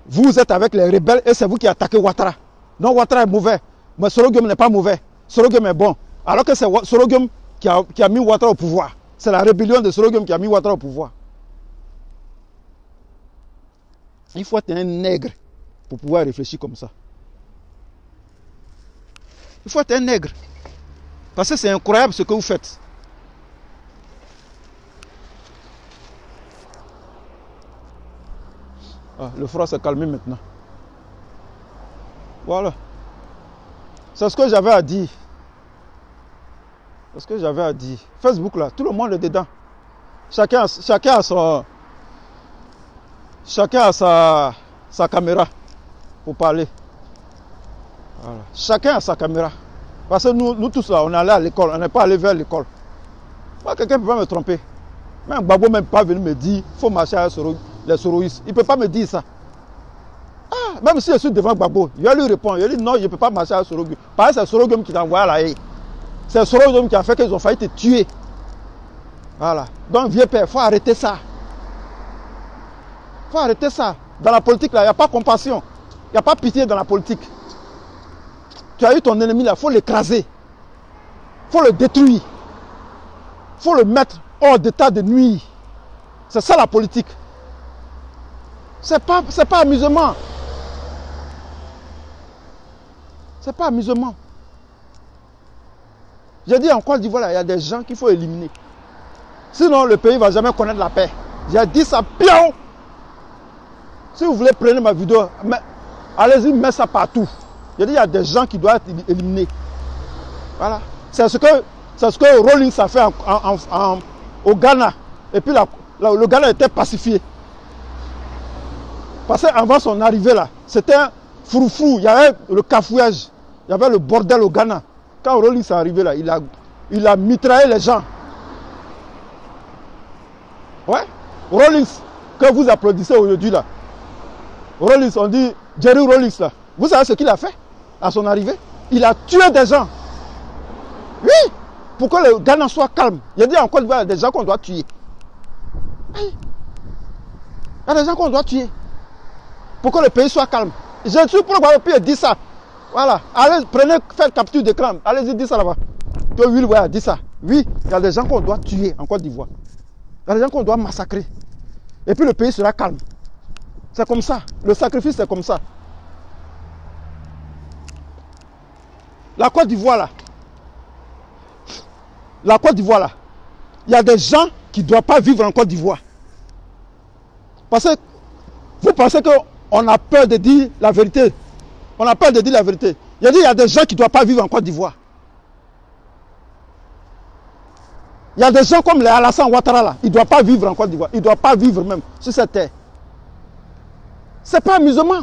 vous êtes avec les rebelles et c'est vous qui attaquez Ouattara. Donc Ouattara est mauvais, mais Sorogium n'est pas mauvais. Sorogium est bon. Alors que c'est Sorogium qui a mis Ouattara au pouvoir. C'est la rébellion de Sorogium qui a mis Ouattara au pouvoir. Il faut être un nègre pour pouvoir réfléchir comme ça. Il faut être un nègre. Parce que c'est incroyable ce que vous faites. Ah, le froid s'est calmé maintenant. Voilà. C'est ce que j'avais à dire. C'est ce que j'avais à dire. Facebook là, tout le monde est dedans. Chacun a sa caméra pour parler. Voilà. Chacun a sa caméra. Parce que nous tous là, on est allé à l'école, on n'est pas allé vers l'école. Moi, quelqu'un ne peut pas me tromper. Même Gbagbo même pas venu me dire, il faut marcher avec les soroïstes. Il ne peut pas me dire ça. Ah, même si je suis devant Gbagbo, je vais lui répondre. Je lui dis non, je ne peux pas marcher avec Sorogium. Parce que c'est Sorogium qui t'a envoyé à la haie. C'est Sorogium qui a fait qu'ils ont failli te tuer. Voilà. Donc, vieux père, il faut arrêter ça. Il faut arrêter ça. Dans la politique, là, il n'y a pas compassion. Il n'y a pas pitié dans la politique. Tu as eu ton ennemi, là, il faut l'écraser. Il faut le détruire. Il faut le mettre hors d'état de nuire. C'est ça la politique. C'est pas amusement. C'est pas amusement. J'ai dit en Côte d'Ivoire, il y a des gens qu'il faut éliminer. Sinon, le pays ne va jamais connaître la paix. J'ai dit ça bien. Si vous voulez prendre ma vidéo, allez-y, mettez ça partout. J'ai dit, il y a des gens qui doivent être éliminés. Voilà. C'est ce que Rawlings a fait au Ghana. Et puis le Ghana était pacifié. Parce qu'avant son arrivée là, c'était un froufrou. Il y avait le cafouillage. Il y avait le bordel au Ghana. Quand Rawlings est arrivé là, il a mitraillé les gens. Ouais. Rawlings, que vous applaudissez aujourd'hui là. Rawlings, on dit Jerry Rawlings là. Vous savez ce qu'il a fait à son arrivée? Il a tué des gens. Oui. Pour que le Ghana soit calme. Il a dit encore, il y a des gens qu'on doit tuer. Oui. Il y a des gens qu'on doit tuer. Pour que le pays soit calme. Je suis pour le pays dit ça. Voilà. Allez, prenez, faites capture d'écran. Allez-y, dis ça là-bas. Que oui, voilà, dis ça. Oui, il y a des gens qu'on doit tuer en Côte d'Ivoire. Il y a des gens qu'on doit massacrer. Et puis le pays sera calme. C'est comme ça. Le sacrifice, c'est comme ça. La Côte d'Ivoire, là, la Côte d'Ivoire là, il y a des gens qui ne doivent pas vivre en Côte d'Ivoire. Parce que vous pensez qu'on a peur de dire la vérité. On a peur de dire la vérité. Il y a des gens qui ne doivent pas vivre en Côte d'Ivoire. Il y a des gens comme les Alassane Ouattara là, ils ne doivent pas vivre en Côte d'Ivoire. Ils ne doivent pas vivre même sur cette terre. Ce n'est pas amusement.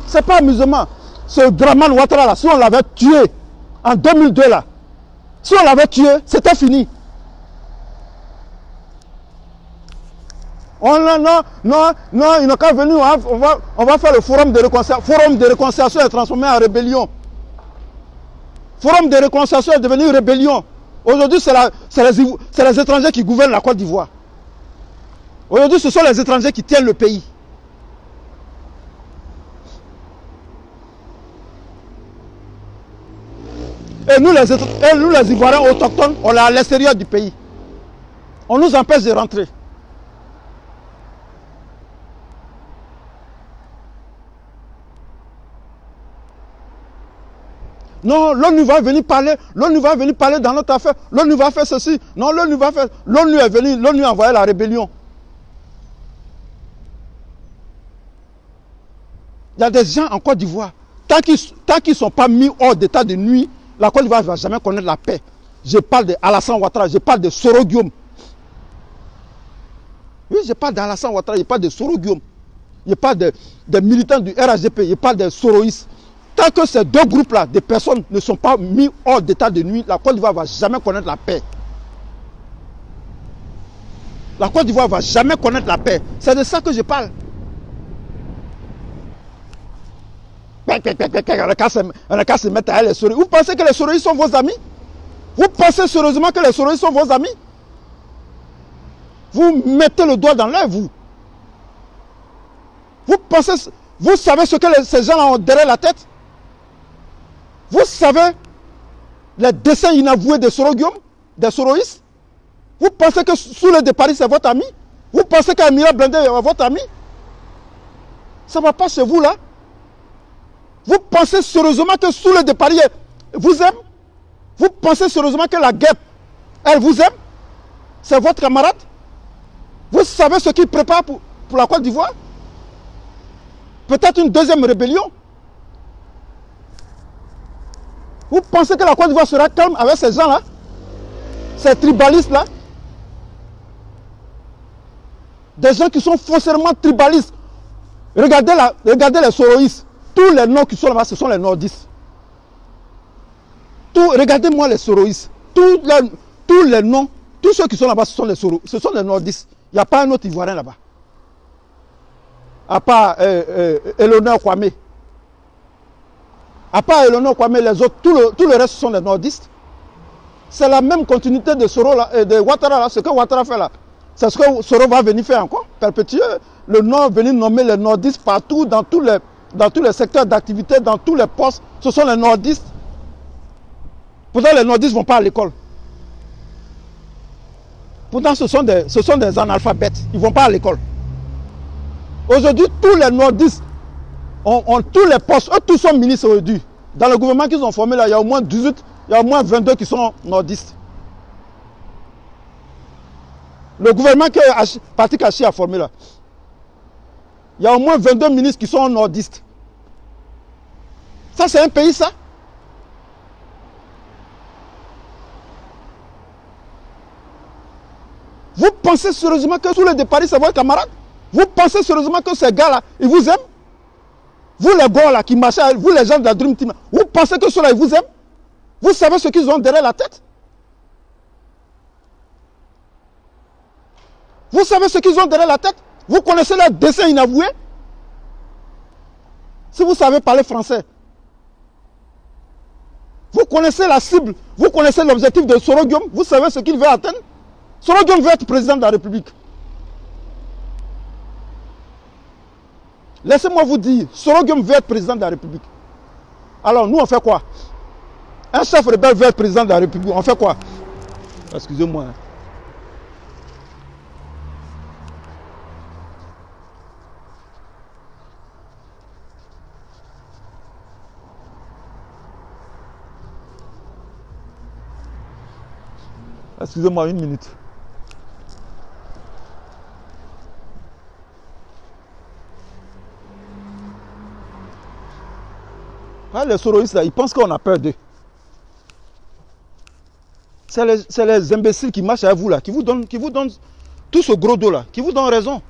C'est pas amusement. Ce Dramane Ouattara là, si on l'avait tué en 2002 là, si on l'avait tué, c'était fini. Oh non, non, non, non, il n'a qu'à venir, on va faire le forum de réconciliation. Forum de réconciliation est transformé en rébellion. Forum de réconciliation est devenu rébellion. Aujourd'hui, c'est les étrangers qui gouvernent la Côte d'Ivoire. Aujourd'hui, ce sont les étrangers qui tiennent le pays. Et nous, les Ivoiriens autochtones, on est à l'extérieur du pays. On nous empêche de rentrer. Non, l'ONU va venir parler, dans notre affaire, l'ONU va faire ceci, non, l'ONU va faire, l'ONU est venue, l'ONU a envoyé la rébellion. Il y a des gens en Côte d'Ivoire, tant qu'ils ne sont pas mis hors d'état de nuit, la Côte d'Ivoire ne va jamais connaître la paix. Je parle de Alassane Ouattara, je parle de Soro Guillaume. Oui, je parle d'Alassane Ouattara, je parle de Soro Guillaume. Je parle des militants du RHDP, je parle des Soroïstes. Tant que ces deux groupes-là, des personnes ne sont pas mis hors d'état de nuit, la Côte d'Ivoire ne va jamais connaître la paix. La Côte d'Ivoire ne va jamais connaître la paix. C'est de ça que je parle. On n'a qu'à se mettre à les souris. Vous pensez que les souris sont vos amis? Vous pensez sérieusement que les souris sont vos amis? Vous mettez le doigt dans l'œil, vous. Vous savez ce que ces gens-là ont derrière la tête? Vous savez les dessins inavoués de Soro Guillaume, des Soroïstes? Vous pensez que Soulé de Paris c'est votre ami? Vous pensez qu'Amira Blindé est votre ami? Ça ne va pas chez vous là? Vous pensez sérieusement que Soulé de Paris vous aime? Vous pensez sérieusement que la guêpe, elle vous aime? C'est votre camarade? Vous savez ce qu'il prépare pour la Côte d'Ivoire? Peut-être une deuxième rébellion? Vous pensez que la Côte d'Ivoire sera calme avec ces gens-là? Ces tribalistes-là? Des gens qui sont foncièrement tribalistes. Regardez les Soroïstes. Tous les noms qui sont là-bas, ce sont les nordistes. Regardez-moi les Soroïstes. Tous les noms, tous ceux qui sont là-bas, ce sont les nordistes. Il n'y a pas un autre Ivoirien là-bas. À part Eleonore Kwame. À part Eleonore Kwame, les autres, tout le reste sont les nordistes. C'est la même continuité de Soro là, de Ouattara là, ce que Ouattara fait là. C'est ce que Soro va venir faire encore, perpétuer le Nord, venir nommer les nordistes partout, dans tous les secteurs d'activité, dans tous les postes. Ce sont les nordistes. Pourtant, les nordistes ne vont pas à l'école. Pourtant, ce sont des analphabètes. Ils ne vont pas à l'école. Aujourd'hui, tous les nordistes ont tous les postes. Eux, tous sont ministres aujourd'hui. Dans le gouvernement qu'ils ont formé là, il y a au moins 18, il y a au moins 22 qui sont nordistes. Le gouvernement que Patrick Hachi a formé là, il y a au moins 22 ministres qui sont nordistes. Ça, c'est un pays, ça? Vous pensez sérieusement que Soulé de Paris, c'est votre camarade? Vous pensez sérieusement que ces gars-là, ils vous aiment? Vous les gars là qui marchent, vous les gens de la Dream Team, vous pensez que ceux-là, ils vous aiment? Vous savez ce qu'ils ont derrière la tête? Vous savez ce qu'ils ont derrière la tête? Vous connaissez leurs dessins inavoués? Si vous savez parler français, vous connaissez la cible, vous connaissez l'objectif de Soro Guillaume, vous savez ce qu'il veut atteindre? Soro Guillaume veut être président de la République. Laissez-moi vous dire, Soro Guillaume veut être président de la République. Alors nous on fait quoi? Un chef rebelle veut être président de la République, on fait quoi? Excusez-moi. Excusez-moi, une minute. Ah, les soroïstes là, ils pensent qu'on a peur d'eux. C'est les imbéciles qui marchent avec vous là, qui vous donnent tout ce gros dos là, qui vous donnent raison.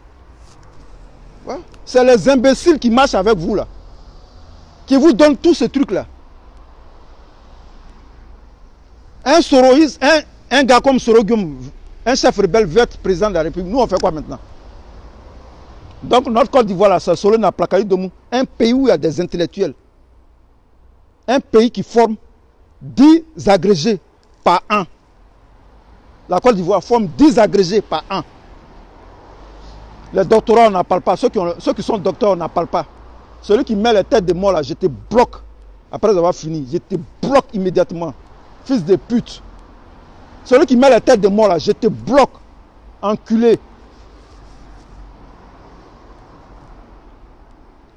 Ouais. C'est les imbéciles qui marchent avec vous là, qui vous donnent tout ce truc là. Un soroïste, un gars comme Sorogum, un chef rebelle veut être président de la République. Nous on fait quoi maintenant? Donc notre Côte d'Ivoire là, c'est Solo Naplakali Domou, un pays où il y a des intellectuels. Un pays qui forme 10 agrégés par an. La Côte d'Ivoire forme 10 agrégés par an. Les doctorats, on n'en parle pas. Ceux qui sont docteurs, on n'en parle pas. Celui qui met les têtes de mort là, je te bloque. Après avoir fini, je te bloque immédiatement. Fils de pute. Celui qui met les têtes de mort là, je te bloque. Enculé.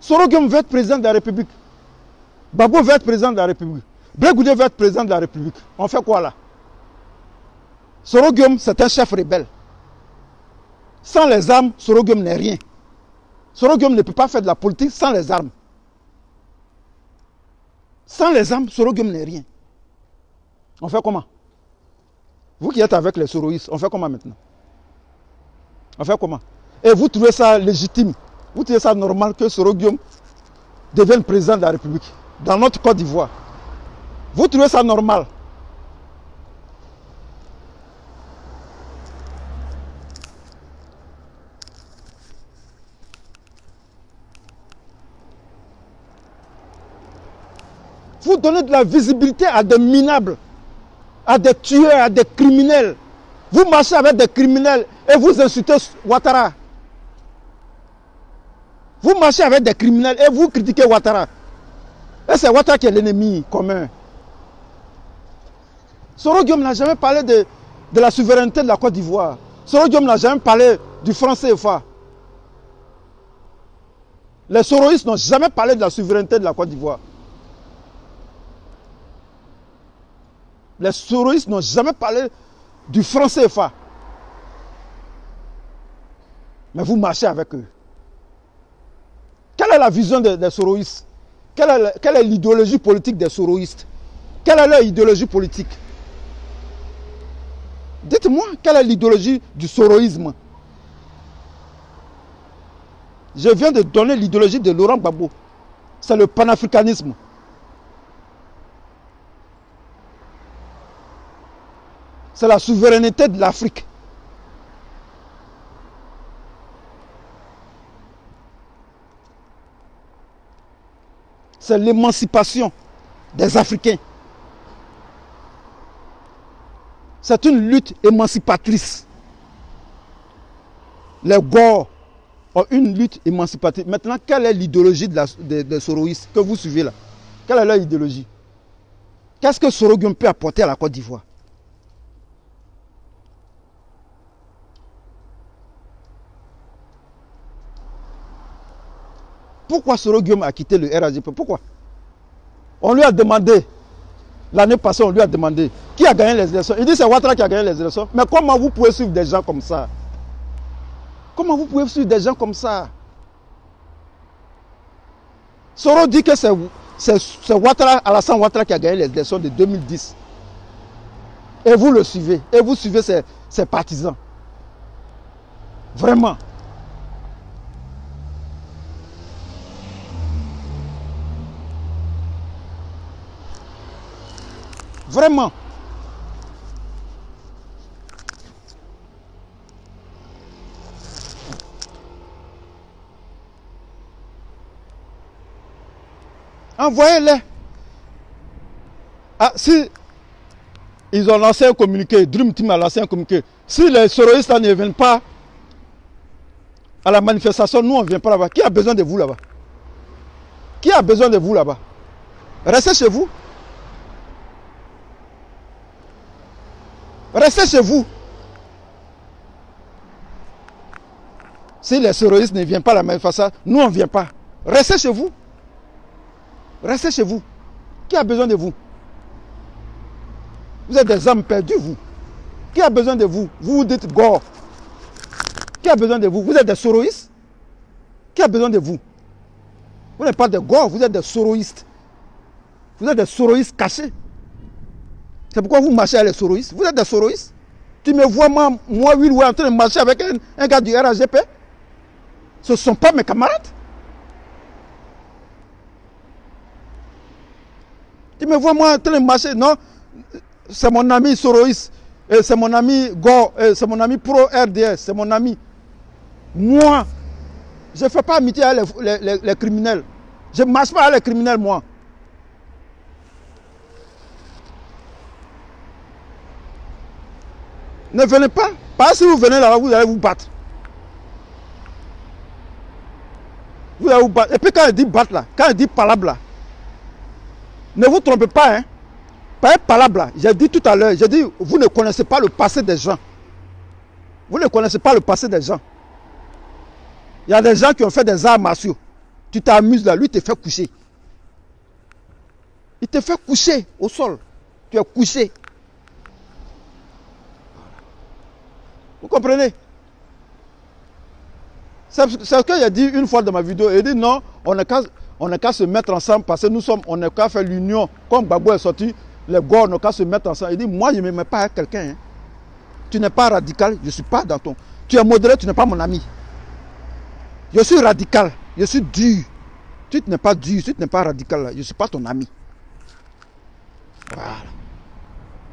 Sorogum veut être président de la République. Babo veut être président de la République. Bregoudé veut être président de la République. On fait quoi là? Sorogum, c'est un chef rebelle. Sans les armes, Sorogum n'est rien. Sorogum ne peut pas faire de la politique sans les armes. Sans les armes, Sorogum n'est rien. On fait comment? Vous qui êtes avec les soroïstes, on fait comment maintenant? On fait comment? Et vous trouvez ça légitime? Vous trouvez ça normal que Sorogum devienne président de la République dans notre Côte d'Ivoire? Vous trouvez ça normal? Vous donnez de la visibilité à des minables, à des tueurs, à des criminels. Vous marchez avec des criminels et vous insultez Ouattara. Vous marchez avec des criminels et vous critiquez Ouattara. Et c'est Ouattara qui est l'ennemi commun. Sorogum n'a jamais parlé de la souveraineté de la Côte d'Ivoire. Sorogum n'a jamais parlé du franc CFA. Les soroïstes n'ont jamais parlé de la souveraineté de la Côte d'Ivoire. Les soroïstes n'ont jamais parlé du franc CFA. Mais vous marchez avec eux. Quelle est la vision des soroïstes? Quelle est l'idéologie politique des soroïstes? Quelle est leur idéologie politique? Dites-moi, quelle est l'idéologie du soroïsme? Je viens de donner l'idéologie de Laurent Gbagbo. C'est le panafricanisme. C'est la souveraineté de l'Afrique. C'est l'émancipation des Africains. C'est une lutte émancipatrice. Les Gors ont une lutte émancipatrice. Maintenant, quelle est l'idéologie des soroïstes que vous suivez là? Quelle est leur idéologie? Qu'est-ce que Sorogum peut apporter à la Côte d'Ivoire? Pourquoi Sorogum a quitté le RHDP? Pourquoi? On lui a demandé, l'année passée, on lui a demandé qui a gagné les élections. Il dit c'est Ouattara qui a gagné les élections. Mais comment vous pouvez suivre des gens comme ça? Comment vous pouvez suivre des gens comme ça? Soro dit que c'est Ouattara, Alassane Ouattara qui a gagné les élections de 2010. Et vous le suivez. Et vous suivez ses partisans. Vraiment. Vraiment. Envoyez-les. Ah, si ils ont lancé un communiqué, Dream Team a lancé un communiqué. Si les soroïstes ne viennent pas à la manifestation, nous on ne vient pas là-bas. Qui a besoin de vous là-bas? Qui a besoin de vous là-bas? Restez chez vous. Restez chez vous. Si les soroïstes ne viennent pas à la manifestation, nous on ne vient pas. Restez chez vous. Restez chez vous. Qui a besoin de vous? Vous êtes des âmes perdues, vous. Qui a besoin de vous? Vous vous dites gore. Qui a besoin de vous? Vous êtes des soroïstes? Qui a besoin de vous? Vous n'êtes pas des gore, vous êtes des soroïstes. Vous êtes des soroïstes cachés. C'est pourquoi vous marchez avec les soroïstes. Vous êtes des soroïstes. Tu me vois, moi, oui, en train de marcher avec un gars du RAGP. Ce ne sont pas mes camarades. Tu me vois, moi, en train de marcher. Non, c'est mon ami soroïste. C'est mon ami Go. C'est mon ami pro-RDS. C'est mon ami. Moi, je ne fais pas amitié avec les criminels. Je ne marche pas avec les criminels, moi. Ne venez pas. Parce que si vous venez là-bas, vous allez vous battre. Vous allez vous battre. Et puis quand il dit battre là, quand il dit palabre là, ne vous trompez pas, hein. Pas palabre là. J'ai dit tout à l'heure, j'ai dit, vous ne connaissez pas le passé des gens. Vous ne connaissez pas le passé des gens. Il y a des gens qui ont fait des arts martiaux. Tu t'amuses là, lui te fait coucher. Il te fait coucher au sol. Tu es couché. Vous comprenez? C'est ce que j'ai dit une fois dans ma vidéo. Il dit non, on n'a qu'à se mettre ensemble parce que on n'a qu'à faire l'union. Comme Gbagbo est sorti, les gars n'ont qu'à se mettre ensemble. Il dit moi je ne me mets pas avec quelqu'un. Hein. Tu n'es pas radical, je ne suis pas dans ton... Tu es modéré, tu n'es pas mon ami. Je suis radical, je suis dur. Tu n'es pas dur, tu n'es pas radical, je ne suis pas ton ami. Voilà.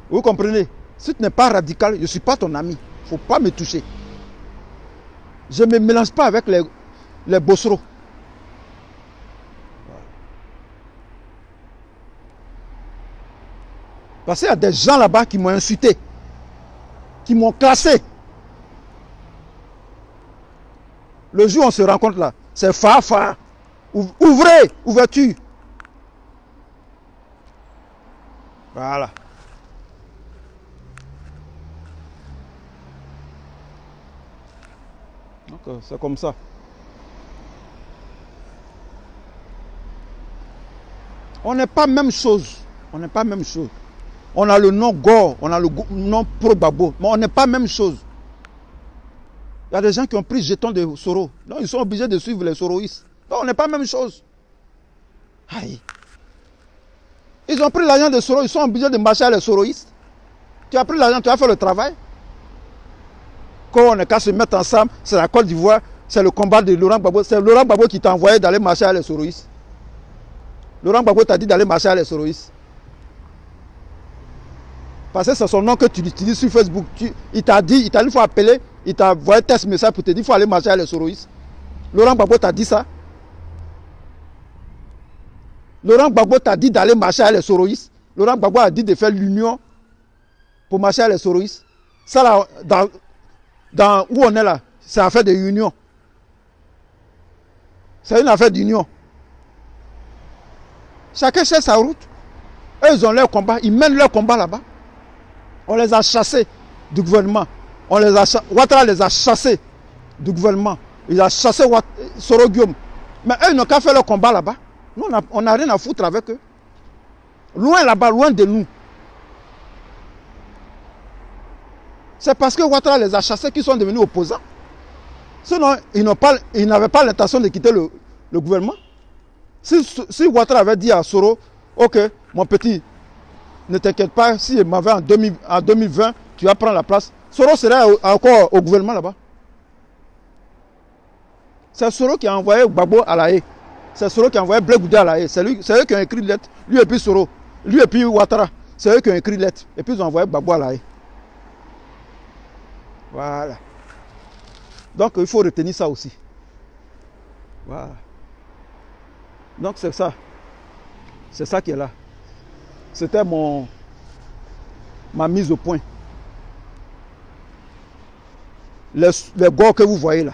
Vous comprenez? Si tu n'es pas radical, je ne suis pas ton ami. Il ne faut pas me toucher. Je ne me mélange pas avec les bosseros. Parce qu'il y a des gens là-bas qui m'ont insulté, qui m'ont classé. Le jour où on se rencontre là, c'est fa. Ouvrez, ouverture. Voilà. Donc c'est comme ça. On n'est pas même chose. On n'est pas même chose. On a le nom Gore, on a le nom Pro-Gbagbo, mais on n'est pas même chose. Il y a des gens qui ont pris jeton de Soro. Donc ils sont obligés de suivre les soroïstes. Donc on n'est pas même chose. Aïe. Ils ont pris l'argent de Soro, ils sont obligés de marcher avec les soroïstes. Tu as pris l'argent, tu as fait le travail. Quand on n'est qu'à se mettre ensemble, c'est la Côte d'Ivoire, c'est le combat de Laurent Gbagbo. C'est Laurent Gbagbo qui t'a envoyé d'aller marcher avec les soroïstes. Laurent Gbagbo t'a dit d'aller marcher avec les soroïstes. Parce que c'est son nom que tu utilises sur Facebook. Il t'a dit, il faut appeler, il t'a envoyé test message pour te dire qu'il faut aller marcher avec les soroïstes. Laurent Gbagbo t'a dit ça. Laurent Gbagbo t'a dit d'aller marcher avec les soroïstes. Laurent Gbagbo a dit de faire l'union pour marcher avec les soroïstes. Ça là, dans où on est là, c'est affaire de union. C'est une affaire d'union. Chacun cherche sa route. Eux, ils ont leur combat, ils mènent leur combat là-bas. On les a chassés du gouvernement. Ouattara les a chassés du gouvernement. Il a chassé Soro Guillaume. Mais eux, ils n'ont qu'à faire leur combat là-bas. Nous, on n'a rien à foutre avec eux. Loin là-bas, loin de nous. C'est parce que Ouattara les a chassés qu'ils sont devenus opposants. Sinon, ils n'avaient pas l'intention de quitter le gouvernement. Si Ouattara avait dit à Soro, ok, mon petit, ne t'inquiète pas, si il m'avait en 2020, tu vas prendre la place. Soro serait encore au gouvernement là-bas. C'est Soro qui a envoyé Gbagbo à la haie. C'est Soro qui a envoyé Blé Goudé à la haie. C'est eux qui ont écrit lettre. Lui et puis Soro. Lui et puis Ouattara. C'est eux qui ont écrit lettre. Et puis ils ont envoyé Gbagbo à la haie. Voilà. Donc il faut retenir ça aussi. Voilà. Donc c'est ça. C'est ça qui est là. C'était ma mise au point. Les gars que vous voyez là,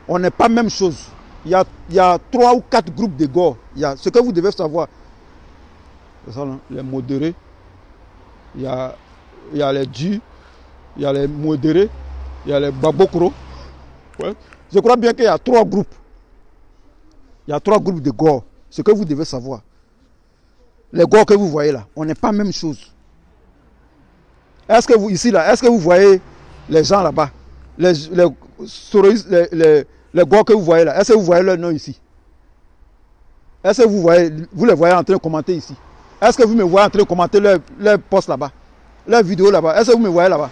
on n'est pas même chose. Il y a 3 ou 4 groupes de gars. Ce que vous devez savoir. C'est ça, là, les modérés. Il y a les durs. Il y a les modérés. Il y a les babokro. Ouais. Je crois bien qu'il y a 3 groupes. Il y a 3 groupes de gars. Ce que vous devez savoir. Les gars que vous voyez là, on n'est pas même chose. Est-ce que vous, ici, là, est-ce que vous voyez les gens là-bas? Les gars que vous voyez là, est-ce que vous voyez leur nom ici? Est-ce que vous les voyez en train de commenter ici? Est-ce que vous me voyez en train de commenter leur post là-bas? Leur vidéo là-bas? Est-ce que vous me voyez là-bas?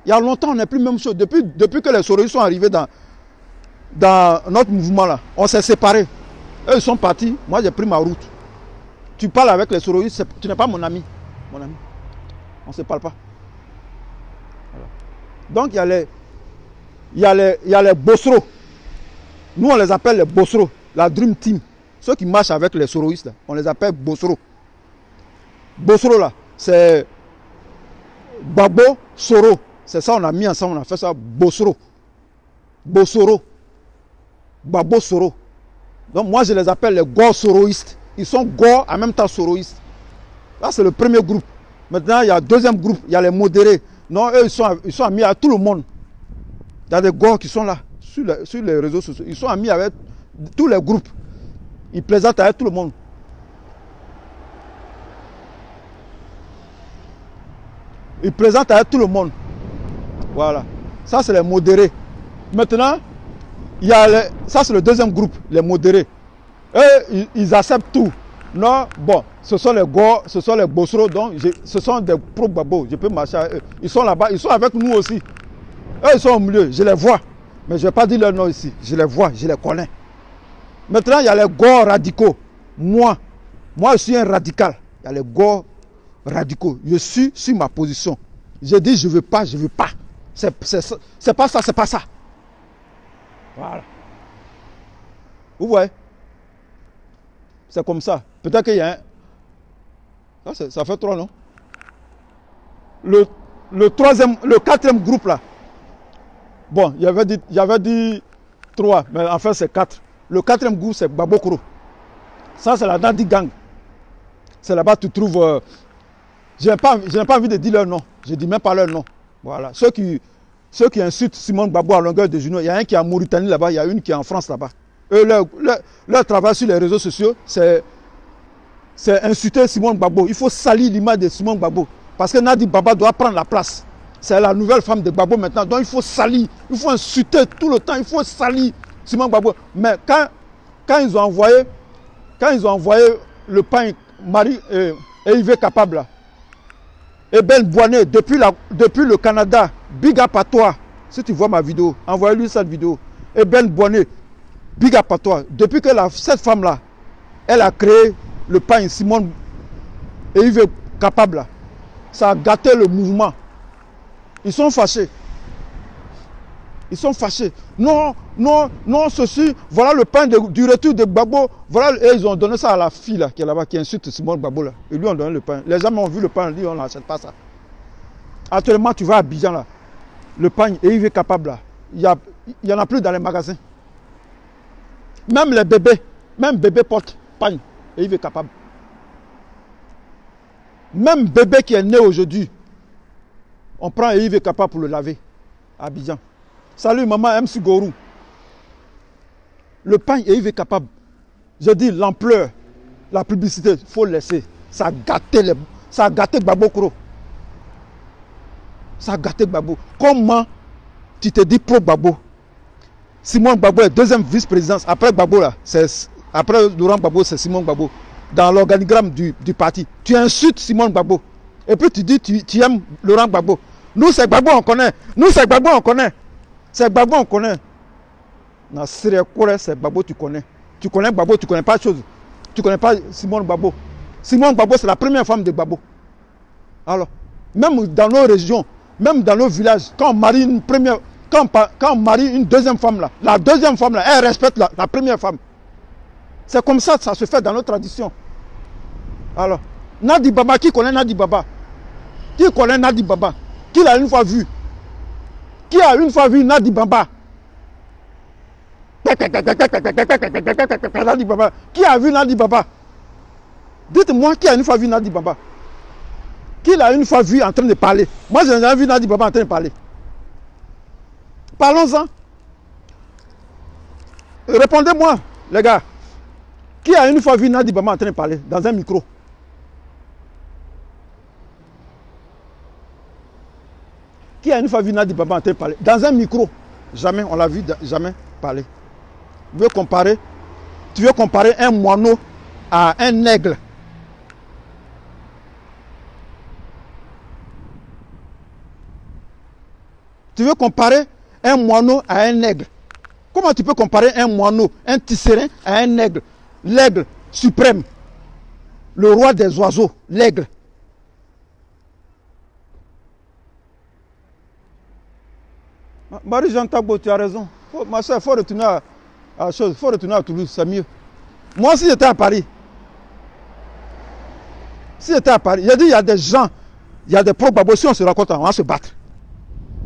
Il y a longtemps, on n'est plus même chose. Depuis que les sororistes sont arrivés dans notre mouvement là, on s'est séparés. Eux, ils sont partis, moi j'ai pris ma route. Tu parles avec les sororistes, tu n'es pas mon ami. Mon ami. On ne se parle pas. Voilà. Donc il y a les Bosro. Nous on les appelle les Bosro, la Dream Team. Ceux qui marchent avec les sororistes, là, on les appelle Bosro. Bosro là, c'est Babo Soro. C'est ça, on a mis ensemble, on a fait ça, Bosro. Bosoro. Babo Soro. Donc moi je les appelle les Go soroistes. Ils sont Go en même temps soroistes. Là c'est le premier groupe. Maintenant il y a le deuxième groupe, il y a les modérés. Non, eux ils sont amis à tout le monde. Il y a des Go qui sont là, sur les réseaux sociaux. Ils sont amis avec tous les groupes. Ils plaisantent avec tout le monde. Ils plaisantent avec tout le monde. Voilà. Ça c'est les modérés. Maintenant, il y a ça c'est le deuxième groupe, les modérés. Eux, ils acceptent tout. Non, bon, ce sont les Go, ce sont les Bosro, donc ce sont des pro-Gbagbo. Je peux marcher avec eux. Ils sont là-bas, ils sont avec nous aussi. Eux, ils sont au milieu, je les vois. Mais je ne vais pas dire leur nom ici. Je les vois, je les connais. Maintenant, il y a les Go radicaux. Moi, je suis un radical. Il y a les Go radicaux. Je suis sur ma position. J'ai dit, je ne veux pas, je ne veux pas. C'est pas ça, c'est pas ça. Voilà. Vous voyez? C'est comme ça. Peut-être qu'il y a un... Ça fait 3, non? Le quatrième groupe là. Bon, il y avait dit 3, mais en fait c'est 4. Le quatrième groupe c'est Babokoro. Ça c'est la Nadi Gang. C'est là-bas que tu trouves... je n'ai pas envie de dire leur nom. Je ne dis même pas leur nom. Voilà. Ceux qui insultent Simone Gbagbo à longueur de journée, il y a un qui est en Mauritanie là-bas, il y a une qui est en France là-bas. Eux, leur travail sur les réseaux sociaux, c'est insulter Simone Gbagbo. Il faut salir l'image de Simone Gbagbo. Parce que Nadi Baba doit prendre la place. C'est la nouvelle femme de Gbagbo maintenant. Donc il faut salir, il faut insulter tout le temps, il faut salir Simone Gbagbo. Mais quand ils ont envoyé le pain Marie et Yves Capable là, et Ben Boinet, depuis le Canada, big up à toi. Si tu vois ma vidéo, envoie-lui cette vidéo. Et Ben Boinet, big up à toi. Depuis que cette femme-là, elle a créé le pain Simone et Yves Capable là, ça a gâté le mouvement. Ils sont fâchés. Ils sont fâchés. Non, non, non, ceci, voilà le pain du retour de Gbagbo. Voilà, et ils ont donné ça à la fille là, qui est là-bas, qui insulte Simone Gbagbo là. Ils lui ont donné le pain. Les gens ont vu le pain, ils disent on n'achète pas ça. Actuellement, tu vas à Abidjan là, le pain et Yves Capable là, il n'y en a plus dans les magasins. Même les bébés portent pain et Yves Capable. Même bébé qui est né aujourd'hui, on prend Yves Capable pour le laver à Abidjan. Salut maman MC Gorou. Le pain est Yves Capable. Je dis l'ampleur, la publicité, il faut laisser. Ça a gâté Gbagbo Koro. Ça a gâté Gbagbo. Comment tu te dis pro Gbagbo? Simone Gbagbo est deuxième vice-présidence. Après Gbagbo là, après Laurent Gbagbo, c'est Simone Gbagbo. Dans l'organigramme du parti. Tu insultes Simone Gbagbo. Et puis tu dis tu aimes Laurent Gbagbo. Nous c'est Gbagbo on connaît. C'est Gbagbo on connaît. Non, c'est Gbagbo tu connais. Tu connais Gbagbo, tu connais pas de choses. Tu connais pas Simone Gbagbo. Simone Gbagbo c'est la première femme de Gbagbo. Alors, même dans nos régions, même dans nos villages, quand on marie une deuxième femme là, la deuxième femme là, elle respecte la première femme. C'est comme ça que ça se fait dans nos traditions. Alors, Nadi Baba, qui connaît Nadi Baba? Qui connaît Nadi Baba? Qui l'a une fois vu? Qui a une fois vu Nadi Baba? Nadi Baba. Qui a vu Nadi Baba? Dites-moi qui a une fois vu Nadi Baba? Qui l'a une fois vu en train de parler? Moi, je n'ai jamais vu Nadi Baba en train de parler. Parlons-en. Répondez-moi, les gars. Qui a une fois vu Nadi Baba en train de parler dans un micro? Qui a une fois vu Nadi Baba en train de parler? Dans un micro. Jamais, on l'a vu, jamais parler. Tu veux comparer un moineau à un aigle. Tu veux comparer un moineau à un aigle. Comment tu peux comparer un moineau, un tisserand à un aigle? L'aigle suprême. Le roi des oiseaux, l'aigle. Marie-Jeanne Tagbo, tu as raison. Ma soeur, il faut retourner à la chose. Il faut retourner à Toulouse, c'est mieux. Moi, si j'étais à Paris, j'ai dit, il y a des gens, il y a des pro-Gbagbo, si on se raconte, on va se battre.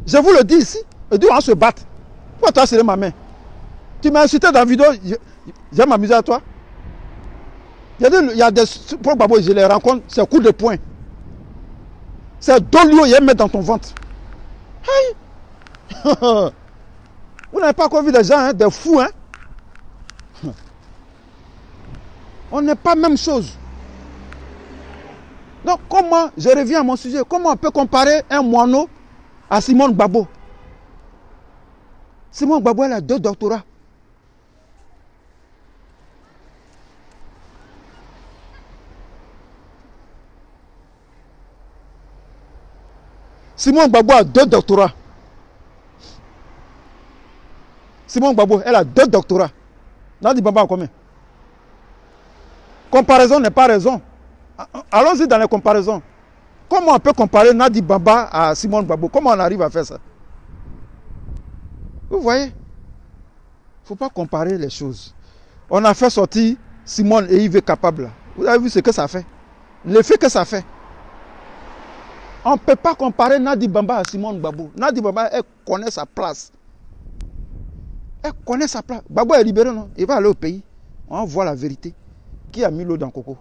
Je vous le dis ici, je dis, on va se battre. Pourquoi tu as serré ma main? Tu m'as insulté dans la vidéo, je vais m'amuser à toi. Il y a des pro-Gbagbo, je les rencontre, c'est coup de poing. C'est dolio, il y a mettre dans ton ventre. Hey. Vous n'avez pas encore vu des gens, hein, des fous, hein? On n'est pas même chose. Donc, comment, je reviens à mon sujet, comment on peut comparer un moineau à Simone Gbagbo? Simone Gbagbo, elle a 2 doctorats. Simone Gbagbo a 2 doctorats. Simone Gbagbo, elle a 2 doctorats. Nadi Baba a combien? Comparaison n'est pas raison. Allons-y dans les comparaisons. Comment on peut comparer Nadi Baba à Simone Gbagbo? Comment on arrive à faire ça? Vous voyez? Il ne faut pas comparer les choses. On a fait sortir Simone et Yves Capable. Vous avez vu ce que ça fait? L'effet que ça fait. On ne peut pas comparer Nadi Baba à Simone Gbagbo. Nadi Baba, elle connaît sa place. Elle connaît sa place. Gbagbo est libéré, non? Il va aller au pays. On va voir la vérité. Qui a mis l'eau dans le coco?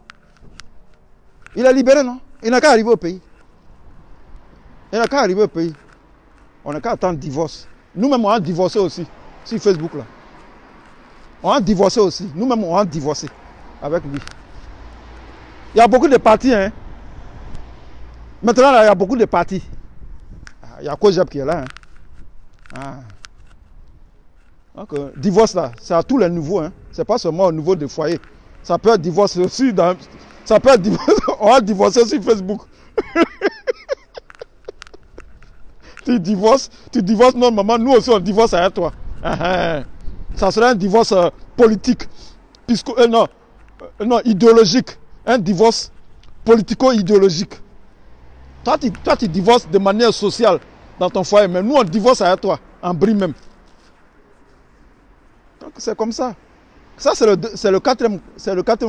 Il est libéré, non? Il n'a qu'à arriver au pays. Il n'a qu'à arriver au pays. On n'a qu'à attendre le divorce. Nous-mêmes, on a divorcé aussi. Sur Facebook, là. On a divorcé aussi. Nous-mêmes, on a divorcé avec lui. Il y a beaucoup de partis, hein? Maintenant, là, il y a beaucoup de partis. Il y a Kojab qui est là, hein? Ah. Donc, divorce là, c'est à tous les niveaux, hein. C'est pas seulement au niveau des foyers. Ça peut être divorce aussi dans. Ça peut être divorce. On va divorcer sur Facebook. tu divorces notre maman, nous aussi on divorce avec toi. Ça serait un divorce politique. Non, idéologique. Un divorce politico-idéologique. Toi, tu divorces de manière sociale dans ton foyer, mais nous on divorce avec toi, en bris même. Donc c'est comme ça. Ça c'est le quatrième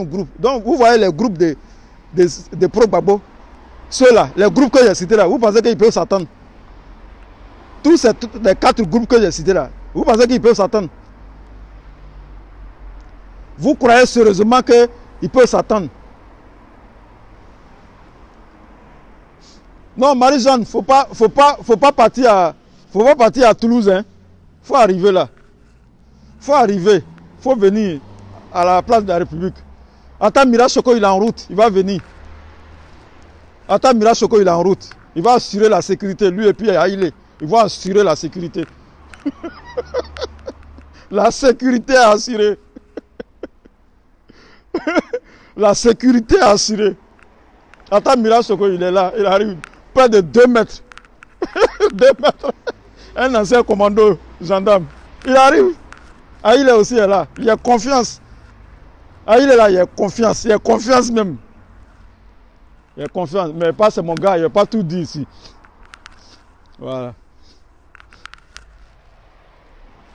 groupe. Donc vous voyez les groupes de pro-Gbagbo. Ceux-là, les groupes que j'ai cités là, vous pensez qu'ils peuvent s'attendre? Tous les 4 groupes que j'ai cités là, vous pensez qu'ils peuvent s'attendre? Vous croyez sérieusement qu'ils peuvent s'attendre? Non, Marie-Jeanne, faut pas partir à Toulouse, hein. Faut arriver là. Faut arriver. Faut venir à la place de la République. Attends, Mira Choco, il est en route. Il va venir. Attends, Mira Choco, il est en route. Il va assurer la sécurité. Lui et puis Aïlé. Ils vont assurer la sécurité. La sécurité est assurée. La sécurité est assurée. Attends, Mira Choco, il est là. Il arrive près de 2 mètres. 2 mètres. Un ancien commando gendarme. Il arrive. Aïlé aussi est là. Il y a confiance. Aïlé est là, il y a confiance. Il y a confiance même. Il y a confiance. Mais pas c'est mon gars, il n'a pas tout dit ici. Voilà.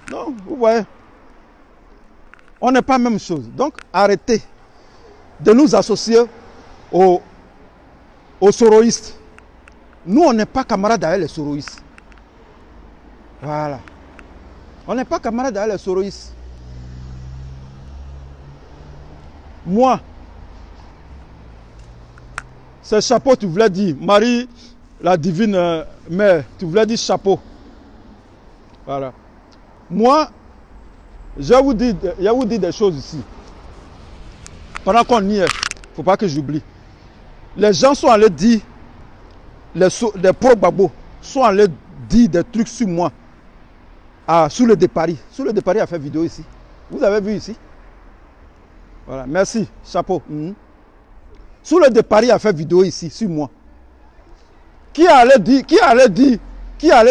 Non, vous voyez. On n'est pas la même chose. Donc, arrêtez de nous associer aux soroïstes. Nous, on n'est pas camarades avec les soroïstes. Voilà. On n'est pas camarades avec les soroïstes. Moi, c'est chapeau, tu voulais dire. Marie, la divine mère, tu voulais dire chapeau. Voilà. Moi, je vais vous dire des choses ici. Pendant qu'on y est, il ne faut pas que j'oublie. Les gens sont allés dire, les pro-Gbagbo sont allés dit des trucs sur moi. Sous le Paris. Sous le Paris a fait vidéo ici. Vous avez vu ici? Voilà, merci, chapeau. Sous le Paris a fait vidéo ici, sur moi. Qui allait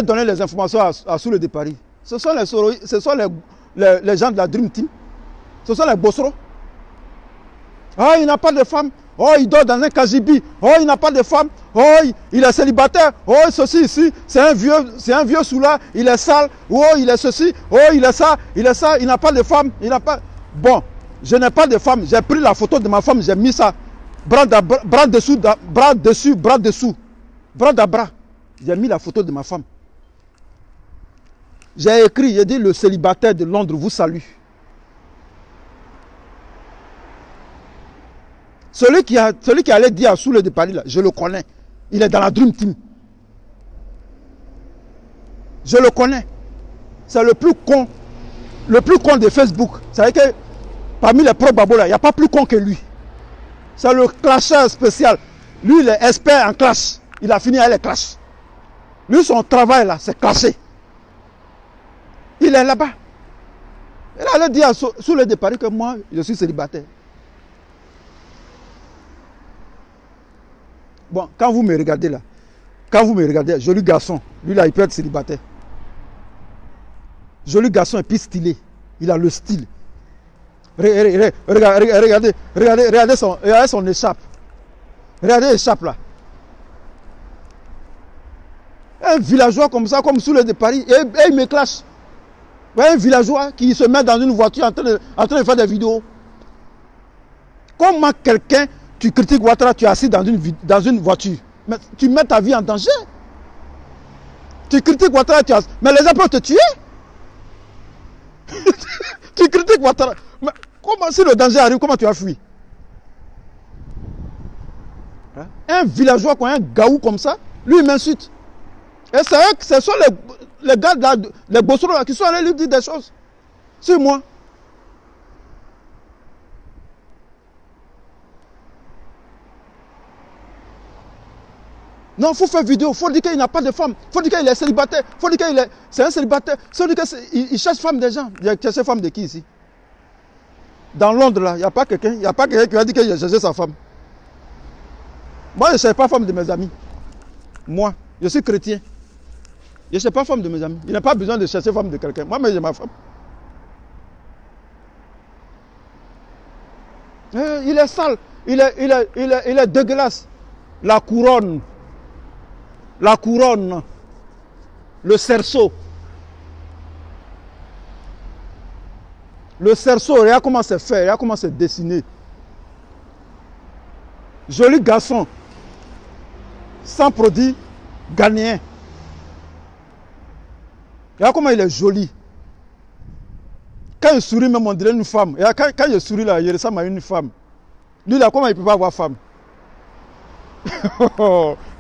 donner les informations à Sous le Paris? Ce sont les gens de la Dream Team. Ce sont les Bossros. Oh, il n'a pas de femme. Oh, il dort dans un Kajibi. Oh, il n'a pas de femme. Oh, il est célibataire. Oh, ceci ici, c'est un vieux sous-là. Il est sale. Oh, il est ceci. Oh, il est ça. Il n'a pas de femme. Il n'a pas. Bon, je n'ai pas de femme. J'ai pris la photo de ma femme. J'ai mis ça. Bras dessus, bras dessus, bras dessous. Bras à bras. J'ai mis la photo de ma femme. J'ai écrit, j'ai dit, le célibataire de Londres vous salue. Celui qui allait dire à Sous le Paris, là, je le connais. Il est dans la Dream Team. Je le connais. C'est le plus con de Facebook. C'est vrai que parmi les pro-babos là, il n'y a pas plus con que lui. C'est le clasheur spécial. Lui, il est expert en clash. Il a fini avec les clashs. Lui, son travail là, c'est clasher. Il est là-bas. Il allait dire à Sous le Paris que moi, je suis célibataire. Bon, quand vous me regardez là, joli garçon, lui là, il peut être célibataire. Joli garçon et puis stylé. Il a le style. Regardez son écharpe. Regardez l'écharpe là. Un villageois comme ça, comme Sous le Paris, et il me clash. Un villageois qui se met dans une voiture en train de faire des vidéos. Comment quelqu'un, tu critiques Ouattara, tu es assis dans une voiture. Mais tu mets ta vie en danger. Tu critiques Ouattara, mais les gens peuvent te tuer. Tu critiques Ouattara. Mais comment, si le danger arrive, comment tu as fui? Un villageois, un gaou comme ça, lui il m'insulte. Et c'est vrai que ce sont les gars, les Bossros qui sont allés lui dire des choses. C'est moi. Non, il faut faire vidéo, il faut dire qu'il n'a pas de femme, il faut dire qu'il est célibataire, il faut dire c'est un célibataire, il cherche femme des gens. Il cherche femme de qui ici? Dans Londres, là, il n'y a pas quelqu'un qui a dit qu'il a cherché sa femme. Moi, je ne cherche pas femme de mes amis. Moi, je suis chrétien. Je ne cherche pas femme de mes amis. Il n'a pas besoin de chercher femme de quelqu'un. Moi, mais j'ai ma femme. Il est sale, il est dégueulasse. La couronne, le cerceau. Le cerceau, regarde comment c'est fait, regarde comment c'est dessiné. Joli garçon, sans produit ghanéen. Regarde comment il est joli. Quand il sourit, même on dirait une femme. Et quand il sourit là, il ressemble à une femme. Lui là, comment il ne peut pas avoir femme?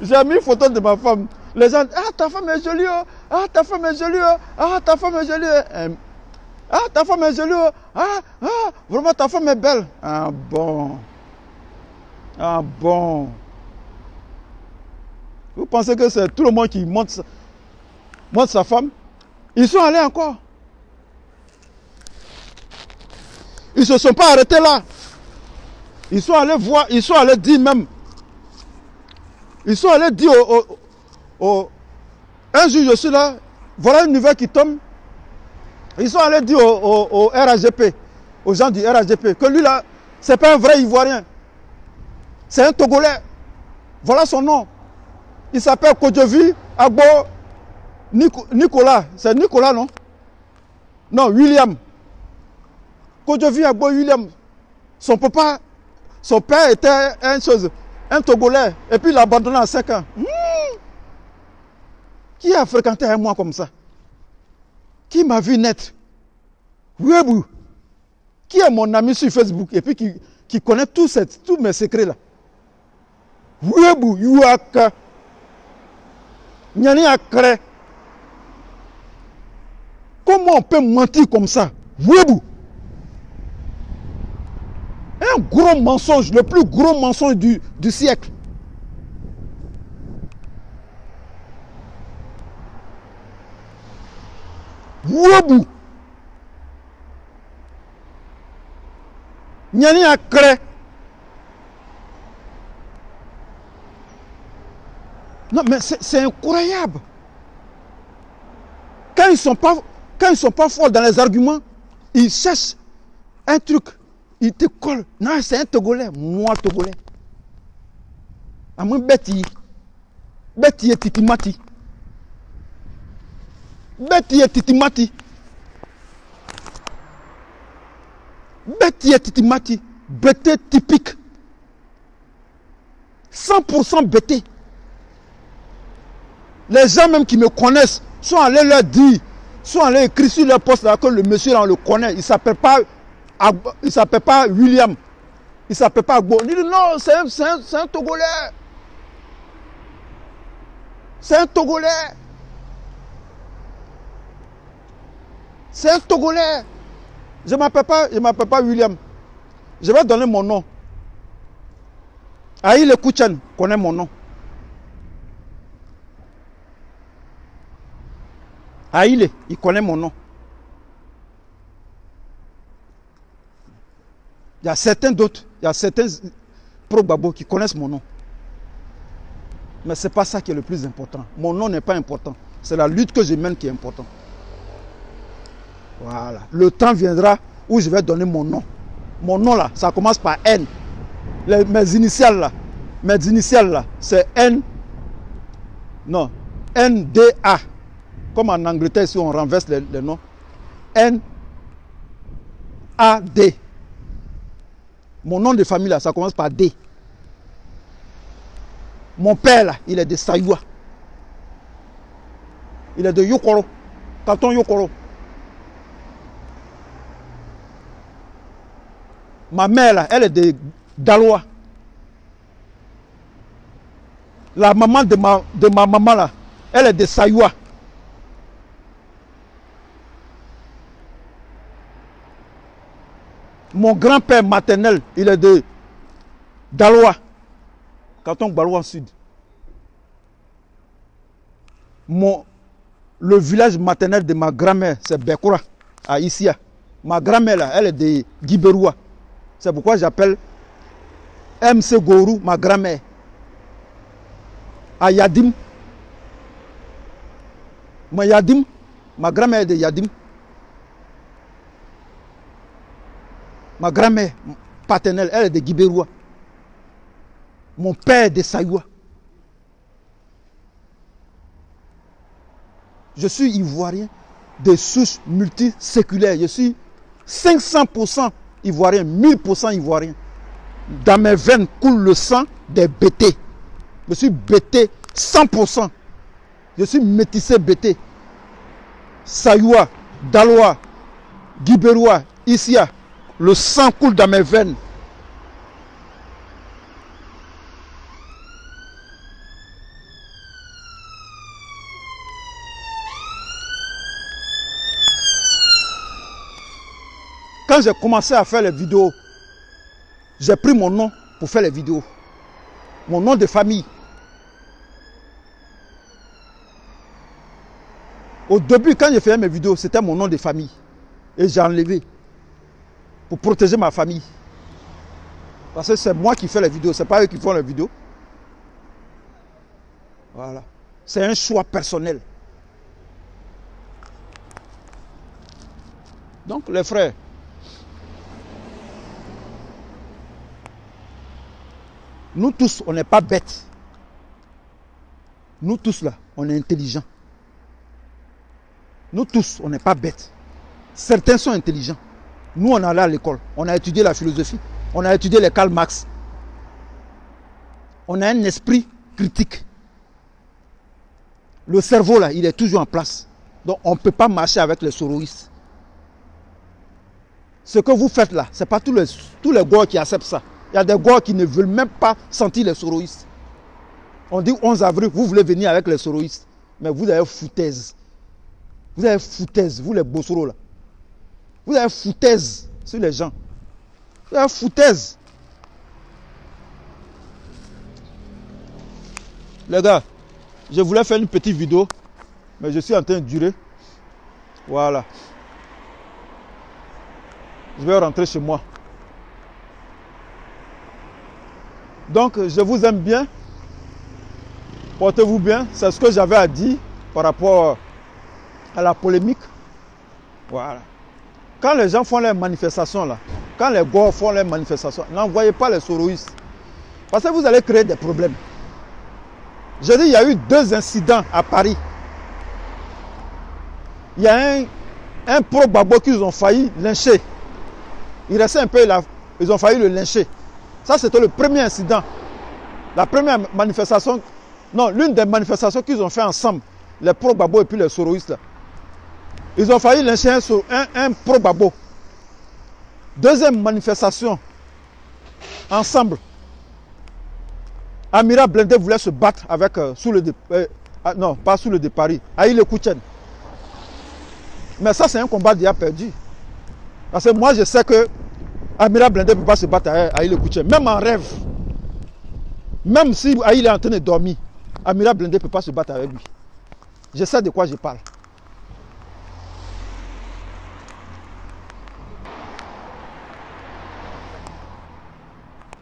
J'ai mis une photo de ma femme. Les gens disent, ah ta femme est jolie, oh. Ah ta femme est jolie, oh. Ah ta femme est jolie. Ah ta femme est jolie, oh. Vraiment ta femme est belle. Ah bon. Ah bon. Vous pensez que c'est tout le monde qui montre sa femme? Ils sont allés encore. Ils ne se sont pas arrêtés là. Ils sont allés voir, ils sont allés dire même. Ils sont allés dire un jour je suis là, voilà une nouvelle qui tombe. Ils sont allés dire au RAGP, aux gens du RAGP, que lui là, c'est pas un vrai Ivoirien. C'est un Togolais. Voilà son nom. Il s'appelle Kodjovi Agbo Nicolas. C'est Nicolas, non? Non, William. Kodjovi Agbo William. Son père était un Togolais. Et puis il a abandonné à 5 ans. Qui a fréquenté un mois comme ça? Qui m'a vu naître? Webu. Qui est mon ami sur Facebook et puis qui connaît tous mes secrets là? Webu, Yuaka. Nyani Akre. Comment on peut mentir comme ça? Webu. Un gros mensonge, le plus gros mensonge du siècle. Wobu. Nyani a créé. Non, mais c'est incroyable. Quand ils sont pas forts dans les arguments, ils cherchent un truc. Ils te collent. Non, c'est un Togolais. Moi, Togolais. À moi, Betty. Betty et Titimati. Betty et Titimati. Betty et Titimati. Bété typique. 100% bété. Les gens même qui me connaissent sont allés leur dire, sont allés écrire sur leur poste là que le monsieur là on le connaît. Il ne s'appelle pas William. Il ne s'appelle pas Agbo. Il dit non, c'est un Togolais. C'est un Togolais. C'est un Togolais. Je ne m'appelle pas William. Je vais donner mon nom. Aïe le Kouchan connaît mon nom. Aïe, il connaît mon nom. Il y a certains d'autres, il y a certains pro-Gbagbo qui connaissent mon nom. Mais ce n'est pas ça qui est le plus important. Mon nom n'est pas important. C'est la lutte que je mène qui est importante. Voilà. Le temps viendra où je vais donner mon nom. Mon nom là, ça commence par N. Mes initiales là, c'est N. Non, NDA. Comme en Angleterre, si on renverse les noms. N-A-D. Mon nom de famille, là, ça commence par D. Mon père, là, il est de Sayoua. Il est de Yokoro. Canton Yokoro. Ma mère, là, elle est de Daloa. La maman de ma maman, là, elle est de Sayoua. Mon grand-père maternel, il est de Daloa, canton Gbaloua Sud. Le village maternel de ma grand-mère, c'est Bekoura, à Issia. Ma grand-mère, là, elle est de Giberoua. C'est pourquoi j'appelle MC Gourou, ma grand-mère. À Yadim. Ma grand-mère est de Yadim. Ma grand-mère paternelle, elle est de Giberoua. Mon père est de Sayoua. Je suis ivoirien de souches multiséculaires. Je suis 500% ivoirien, 1000% ivoirien. Dans mes veines coule le sang des bétés. Je suis bété 100%. Je suis métissé bété. Sayoua, Daloa, Giberoua, Issia. Le sang coule dans mes veines. Quand j'ai commencé à faire les vidéos, j'ai pris mon nom pour faire les vidéos. Mon nom de famille. Au début, quand j'ai fait mes vidéos, c'était mon nom de famille. Et j'ai enlevé. Pour protéger ma famille. Parce que c'est moi qui fais les vidéos, ce n'est pas eux qui font les vidéos. Voilà. C'est un choix personnel. Donc les frères, nous tous, on n'est pas bêtes. Nous tous là, on est intelligents. Nous tous, on n'est pas bêtes. Certains sont intelligents. Nous, on est allé à l'école, on a étudié la philosophie, on a étudié les Karl Marx. On a un esprit critique. Le cerveau, là, il est toujours en place. Donc, on ne peut pas marcher avec les soroïstes. Ce que vous faites là, ce n'est pas tous les gars qui acceptent ça. Il y a des gars qui ne veulent même pas sentir les soroïstes. On dit 11 avril, vous voulez venir avec les soroïstes. Mais vous avez foutaise. Vous avez foutaise, vous les bossoros là. Vous avez foutaise sur les gens. Vous avez foutaise. Les gars, je voulais faire une petite vidéo, mais je suis en train de durer. Voilà. Je vais rentrer chez moi. Donc, je vous aime bien. Portez-vous bien. C'est ce que j'avais à dire par rapport à la polémique. Voilà. Quand les gens font leurs manifestations, là, quand les gars font leurs manifestations, n'envoyez pas les soroïstes. Parce que vous allez créer des problèmes. Je dis, il y a eu 2 incidents à Paris. Il y a un pro-Gbagbo qu'ils ont failli lyncher. Il restait un peu là, ils ont failli le lyncher. Ça, c'était le premier incident. La première manifestation, non, l'une des manifestations qu'ils ont fait ensemble, les pro-Gbagbo et puis les soroïstes. Là. Ils ont failli lyncher un pro-Gbagbo. Deuxième manifestation, ensemble. Amira Blindé voulait se battre avec, non, pas sous le Paris, Aïle Kouchen. Mais ça, c'est un combat déjà perdu. Parce que moi, je sais que Amira Blindé ne peut pas se battre avec Aïle Kouchen. Même en rêve. Même si Aïle est en train de dormir, Amira Blindé ne peut pas se battre avec lui. Je sais de quoi je parle.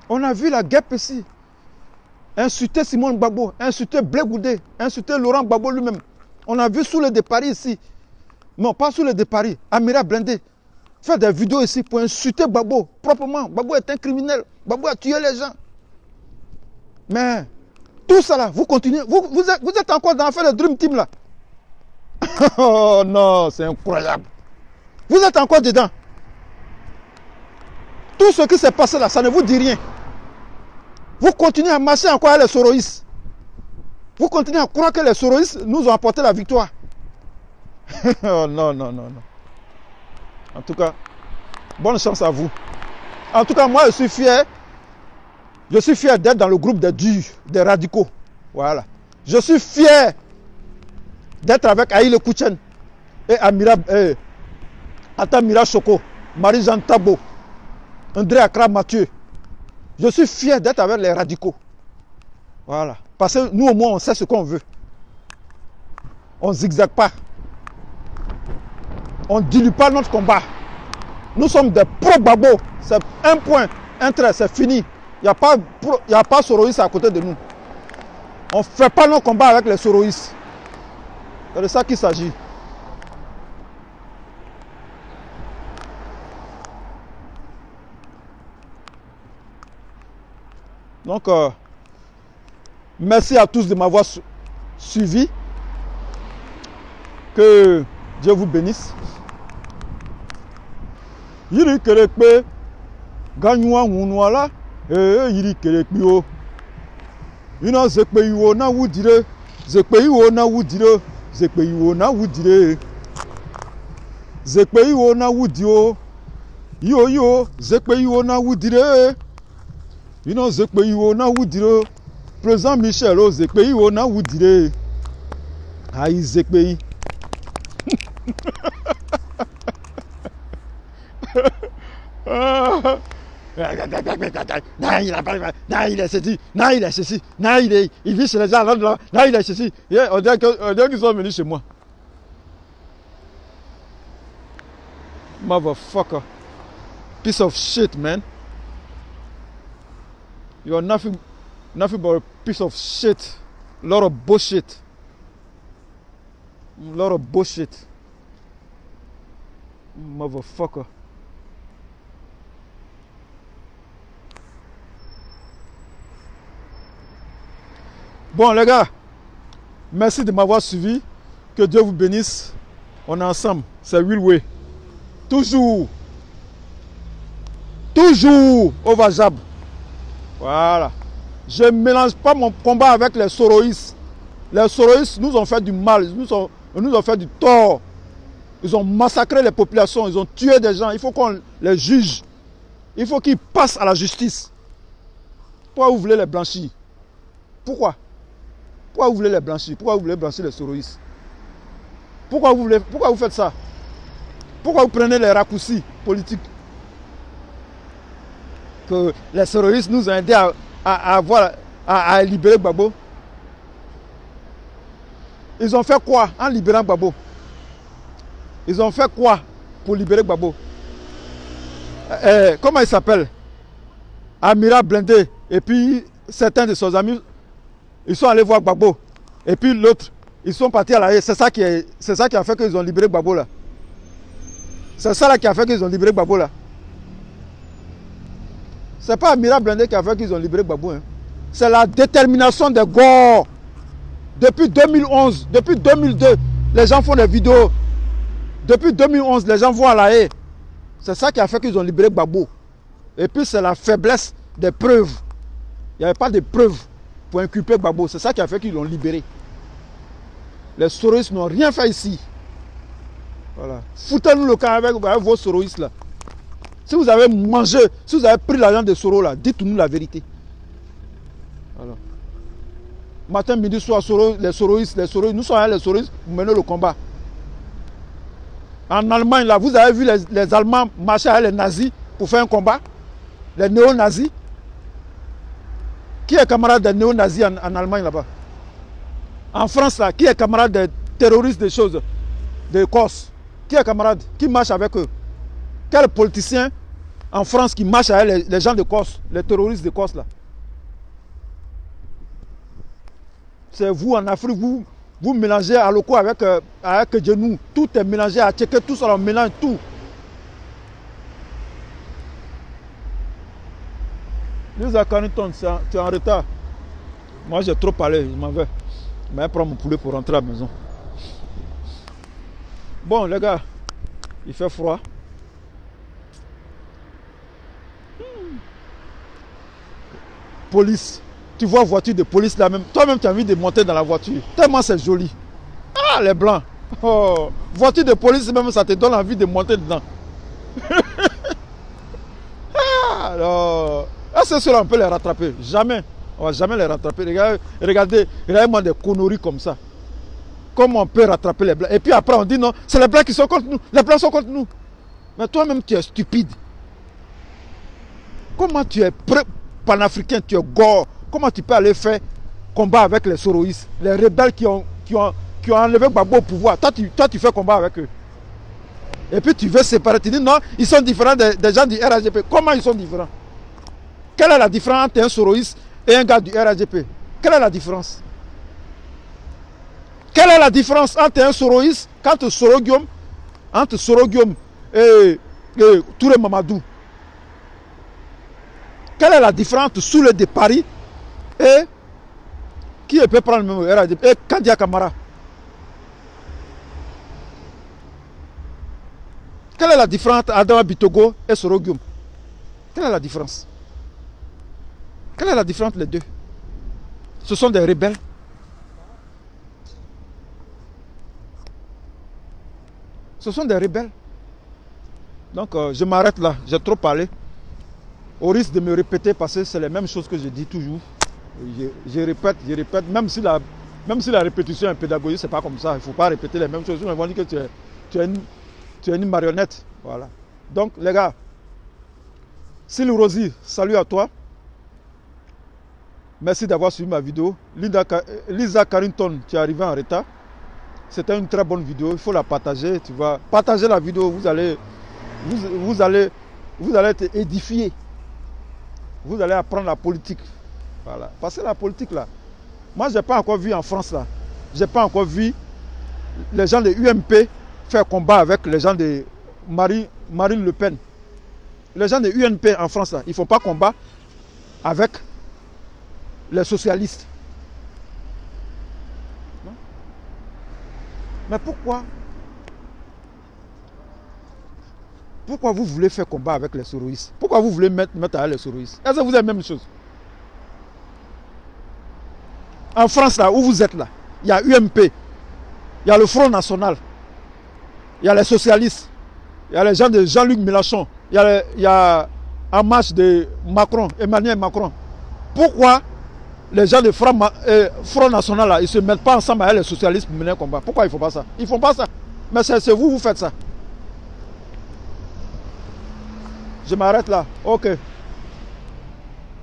On a vu la guêpe ici. Insulter Simone Gbagbo, insulter Blé Goudé, insulter Laurent Gbagbo lui-même. On a vu sous le Paris ici. Non, pas sous le Paris. Amira Blindé fait des vidéos ici pour insulter Gbagbo proprement. Gbagbo est un criminel. Gbagbo a tué les gens. Mais tout ça là, vous continuez. Vous êtes encore dans l'affaire de Dream Team là. Oh non, c'est incroyable. Vous êtes encore dedans. Tout ce qui s'est passé là, ça ne vous dit rien. Vous continuez à marcher encore avec les soroïstes. Vous continuez à croire que les soroïstes nous ont apporté la victoire. Oh non, non, non, non. En tout cas, bonne chance à vous. En tout cas, moi, je suis fier. Je suis fier d'être dans le groupe des durs, des radicaux. Voilà. Je suis fier d'être avec Aïle Kouchen et Atamira Choko, Marie-Jeanne Tabo, André Accra Mathieu. Je suis fier d'être avec les radicaux. Voilà. Parce que nous, au moins, on sait ce qu'on veut. On ne zigzague pas. On ne dilue pas notre combat. Nous sommes des pro-Gbagbo. C'est un point, un trait, c'est fini. Il n'y a pas soroïstes à côté de nous. On ne fait pas nos combats avec les soroïstes. C'est de ça qu'il s'agit. Donc, merci à tous de m'avoir suivi. Que Dieu vous bénisse. Yiri kerekpe ganywa wunwala yiri kerekpe o. Ina zekpe iwo na wudire, zekpe iwo na wudire, zekpe iwo na wudire. Zekpe iwo na wudio. Yo zekpe iwo na wudire. Ina zekpe iwo na wudire. Président Michel o zekpe iwo na wudire. Ayi zekpe. Non, il est ceci, non, il est ceci, non, il vit chez les gens, non, il est ceci. On dirait qu'ils sont venus chez moi. Motherfucker. Piece of shit, man. You're nothing but a piece of shit. A lot of bullshit. A lot of bullshit. Motherfucker. Bon les gars, merci de m'avoir suivi. Que Dieu vous bénisse. On est ensemble. C'est Will Way. Toujours. Toujours au Vajab. Voilà. Je ne mélange pas mon combat avec les soroïstes. Les soroïstes nous ont fait du mal. Ils nous ont fait du tort. Ils ont massacré les populations. Ils ont tué des gens. Il faut qu'on les juge. Il faut qu'ils passent à la justice. Pourquoi vous voulez les blanchir? Pourquoi? Pourquoi vous voulez les blanchir? Pourquoi vous voulez blanchir les soroïstes? Pourquoi vous faites ça? Pourquoi vous prenez les raccourcis politiques? Que les soroïstes nous ont aidés à libérer Gbagbo. Ils ont fait quoi en libérant Gbagbo? Ils ont fait quoi pour libérer Gbagbo? Comment il s'appelle? Amira Blindé. Et puis certains de ses amis, ils sont allés voir Gbagbo. Et puis l'autre, ils sont partis à la haie. C'est ça qui a fait qu'ils ont libéré Gbagbo là. C'est ça là qui a fait qu'ils ont libéré Gbagbo là. C'est pas Amira Blindé qui a fait qu'ils ont libéré Gbagbo. Hein. C'est la détermination des Gors. Depuis 2011, depuis 2002, les gens font des vidéos. Depuis 2011, les gens vont à la haie. C'est ça qui a fait qu'ils ont libéré Gbagbo. Et puis c'est la faiblesse des preuves. Il n'y avait pas de preuves pour inculper Gbagbo. C'est ça qui a fait qu'ils l'ont libéré. Les soroistes n'ont rien fait ici. Voilà. Foutez-nous le camp avec vos soroistes là. Si vous avez mangé, si vous avez pris l'argent de Soro là, dites-nous la vérité. Voilà. Matin, midi, soir, les soroistes, nous sommes les soroistes, vous menez le combat. En Allemagne, là, vous avez vu les Allemands marcher avec les nazis pour faire un combat? Les néo-nazis. Qui est camarade des néo-nazis en Allemagne là-bas? En France, là, qui est camarade des terroristes des choses, des Corses? Qui est camarade? Qui marche avec eux? Quel politicien en France qui marche avec les gens de Corse, les terroristes de Corse là? C'est vous en Afrique, vous mélangez à Aloko avec Djenou. Tout est mélangé à Tchéké, tout ça, on mélange tout. Lisa Carrington, tu es en retard. Moi j'ai trop parlé, je m'en vais. Je vais prendre mon poulet pour rentrer à la maison. Bon les gars, il fait froid. Police. Tu vois voiture de police là même. Toi-même tu as envie de monter dans la voiture. Tellement c'est joli. Ah les blancs. Oh, voiture de police même ça te donne envie de monter dedans. Ah, alors. Est-ce que cela on peut les rattraper? Jamais. On va jamais les rattraper. Regardez-moi des conneries comme ça. Comment on peut rattraper les blancs? Et puis après on dit non, c'est les blancs qui sont contre nous. Les blancs sont contre nous. Mais toi-même tu es stupide. Comment tu es panafricain, tu es gore? Comment tu peux aller faire combat avec les soroïstes, les rebelles qui ont enlevé Gbagbo au pouvoir? Toi, tu fais combat avec eux. Et puis tu veux séparer. Tu dis non, ils sont différents des gens du RAGP. Comment ils sont différents? Quelle est la différence entre un soroïste et un gars du RAGP? Quelle est la différence? Quelle est la différence entre un soroïste, entre Soro Guillaume et Touré Mamadou? Quelle est la différence entre Soule de Paris et qui peut prendre le même RADP et Kandia Kamara? Quelle est la différence entre Adama Bitogo et Soro Guillaume? Quelle est la différence? Quelle est la différence entre les deux? Ce sont des rebelles. Ce sont des rebelles. Donc je m'arrête là, j'ai trop parlé. Au risque de me répéter parce que c'est les mêmes choses que je dis toujours. Je répète, même si la répétition est pédagogique, c'est pas comme ça. Il ne faut pas répéter les mêmes choses. Ils vont dire que tu es une marionnette. Voilà. Donc les gars, Syl Rosie, salut à toi. Merci d'avoir suivi ma vidéo. Lisa Carrington, tu es arrivé en retard. C'était une très bonne vidéo. Il faut la partager. Tu vas partager la vidéo. Vous allez être édifié. Vous allez apprendre la politique. Voilà. Parce que la politique là, moi je n'ai pas encore vu en France là. Je n'ai pas encore vu les gens de UMP faire combat avec les gens de Marine Le Pen. Les gens de UMP en France là, ils ne font pas combat avec les socialistes. Non? Mais pourquoi? Pourquoi vous voulez faire combat avec les soroïstes? Pourquoi vous voulez mettre avec les soroïstes? Est-ce que vous avez la même chose? En France, là où vous êtes là, il y a UMP, il y a le Front National, il y a les socialistes, il y a les gens de Jean-Luc Mélenchon, il y a En Marche de Macron, Emmanuel Macron. Pourquoi les gens de Front National, là, ils ne se mettent pas ensemble avec les socialistes pour mener un combat? Pourquoi ils ne font pas ça? Ils ne font pas ça. Mais c'est vous faites ça. Je m'arrête là. Ok.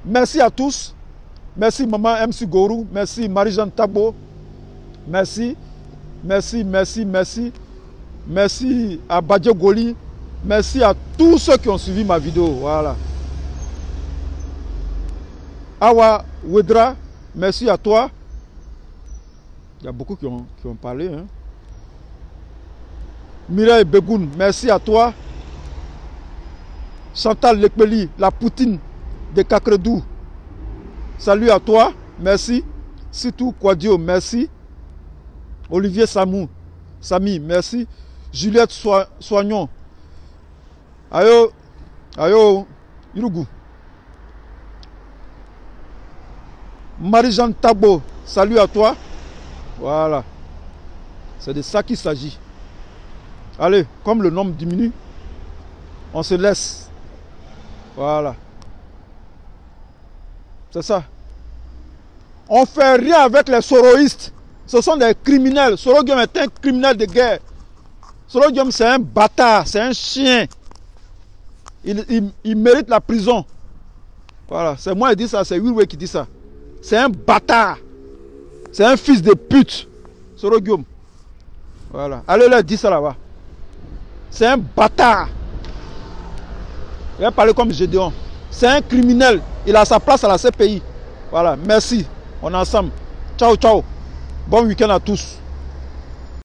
Merci à tous. Merci maman MC Gorou. Merci Marie-Jeanne Tabo. Merci. Merci à Badje Goli. Merci à tous ceux qui ont suivi ma vidéo. Voilà. Awa Wedra, merci à toi. Il y a beaucoup qui ont parlé. Hein. Mireille Begoun, merci à toi. Chantal Lekpeli, la Poutine de Kakredou. Salut à toi, merci. Sitou Kwadio, merci. Olivier Sami, merci. Juliette Soignon. Ayo, Irugu. Marie-Jeanne Tabo, salut à toi. Voilà. C'est de ça qu'il s'agit. Allez, comme le nombre diminue, on se laisse. Voilà. C'est ça. On fait rien avec les soroïstes. Ce sont des criminels. Soroguium est un criminel de guerre. Soroguium, c'est un bâtard, c'est un chien. Il mérite la prison. Voilà, c'est moi qui dis ça, c'est Wilwe qui dit ça. C'est un bâtard. C'est un fils de pute. Soroguium. Voilà. Allez leur dire ça là-bas. C'est un bâtard. Il va parler comme Gédéon. C'est un criminel. Il a sa place à la CPI. Voilà, merci. On est ensemble. Ciao, ciao. Bon week-end à tous.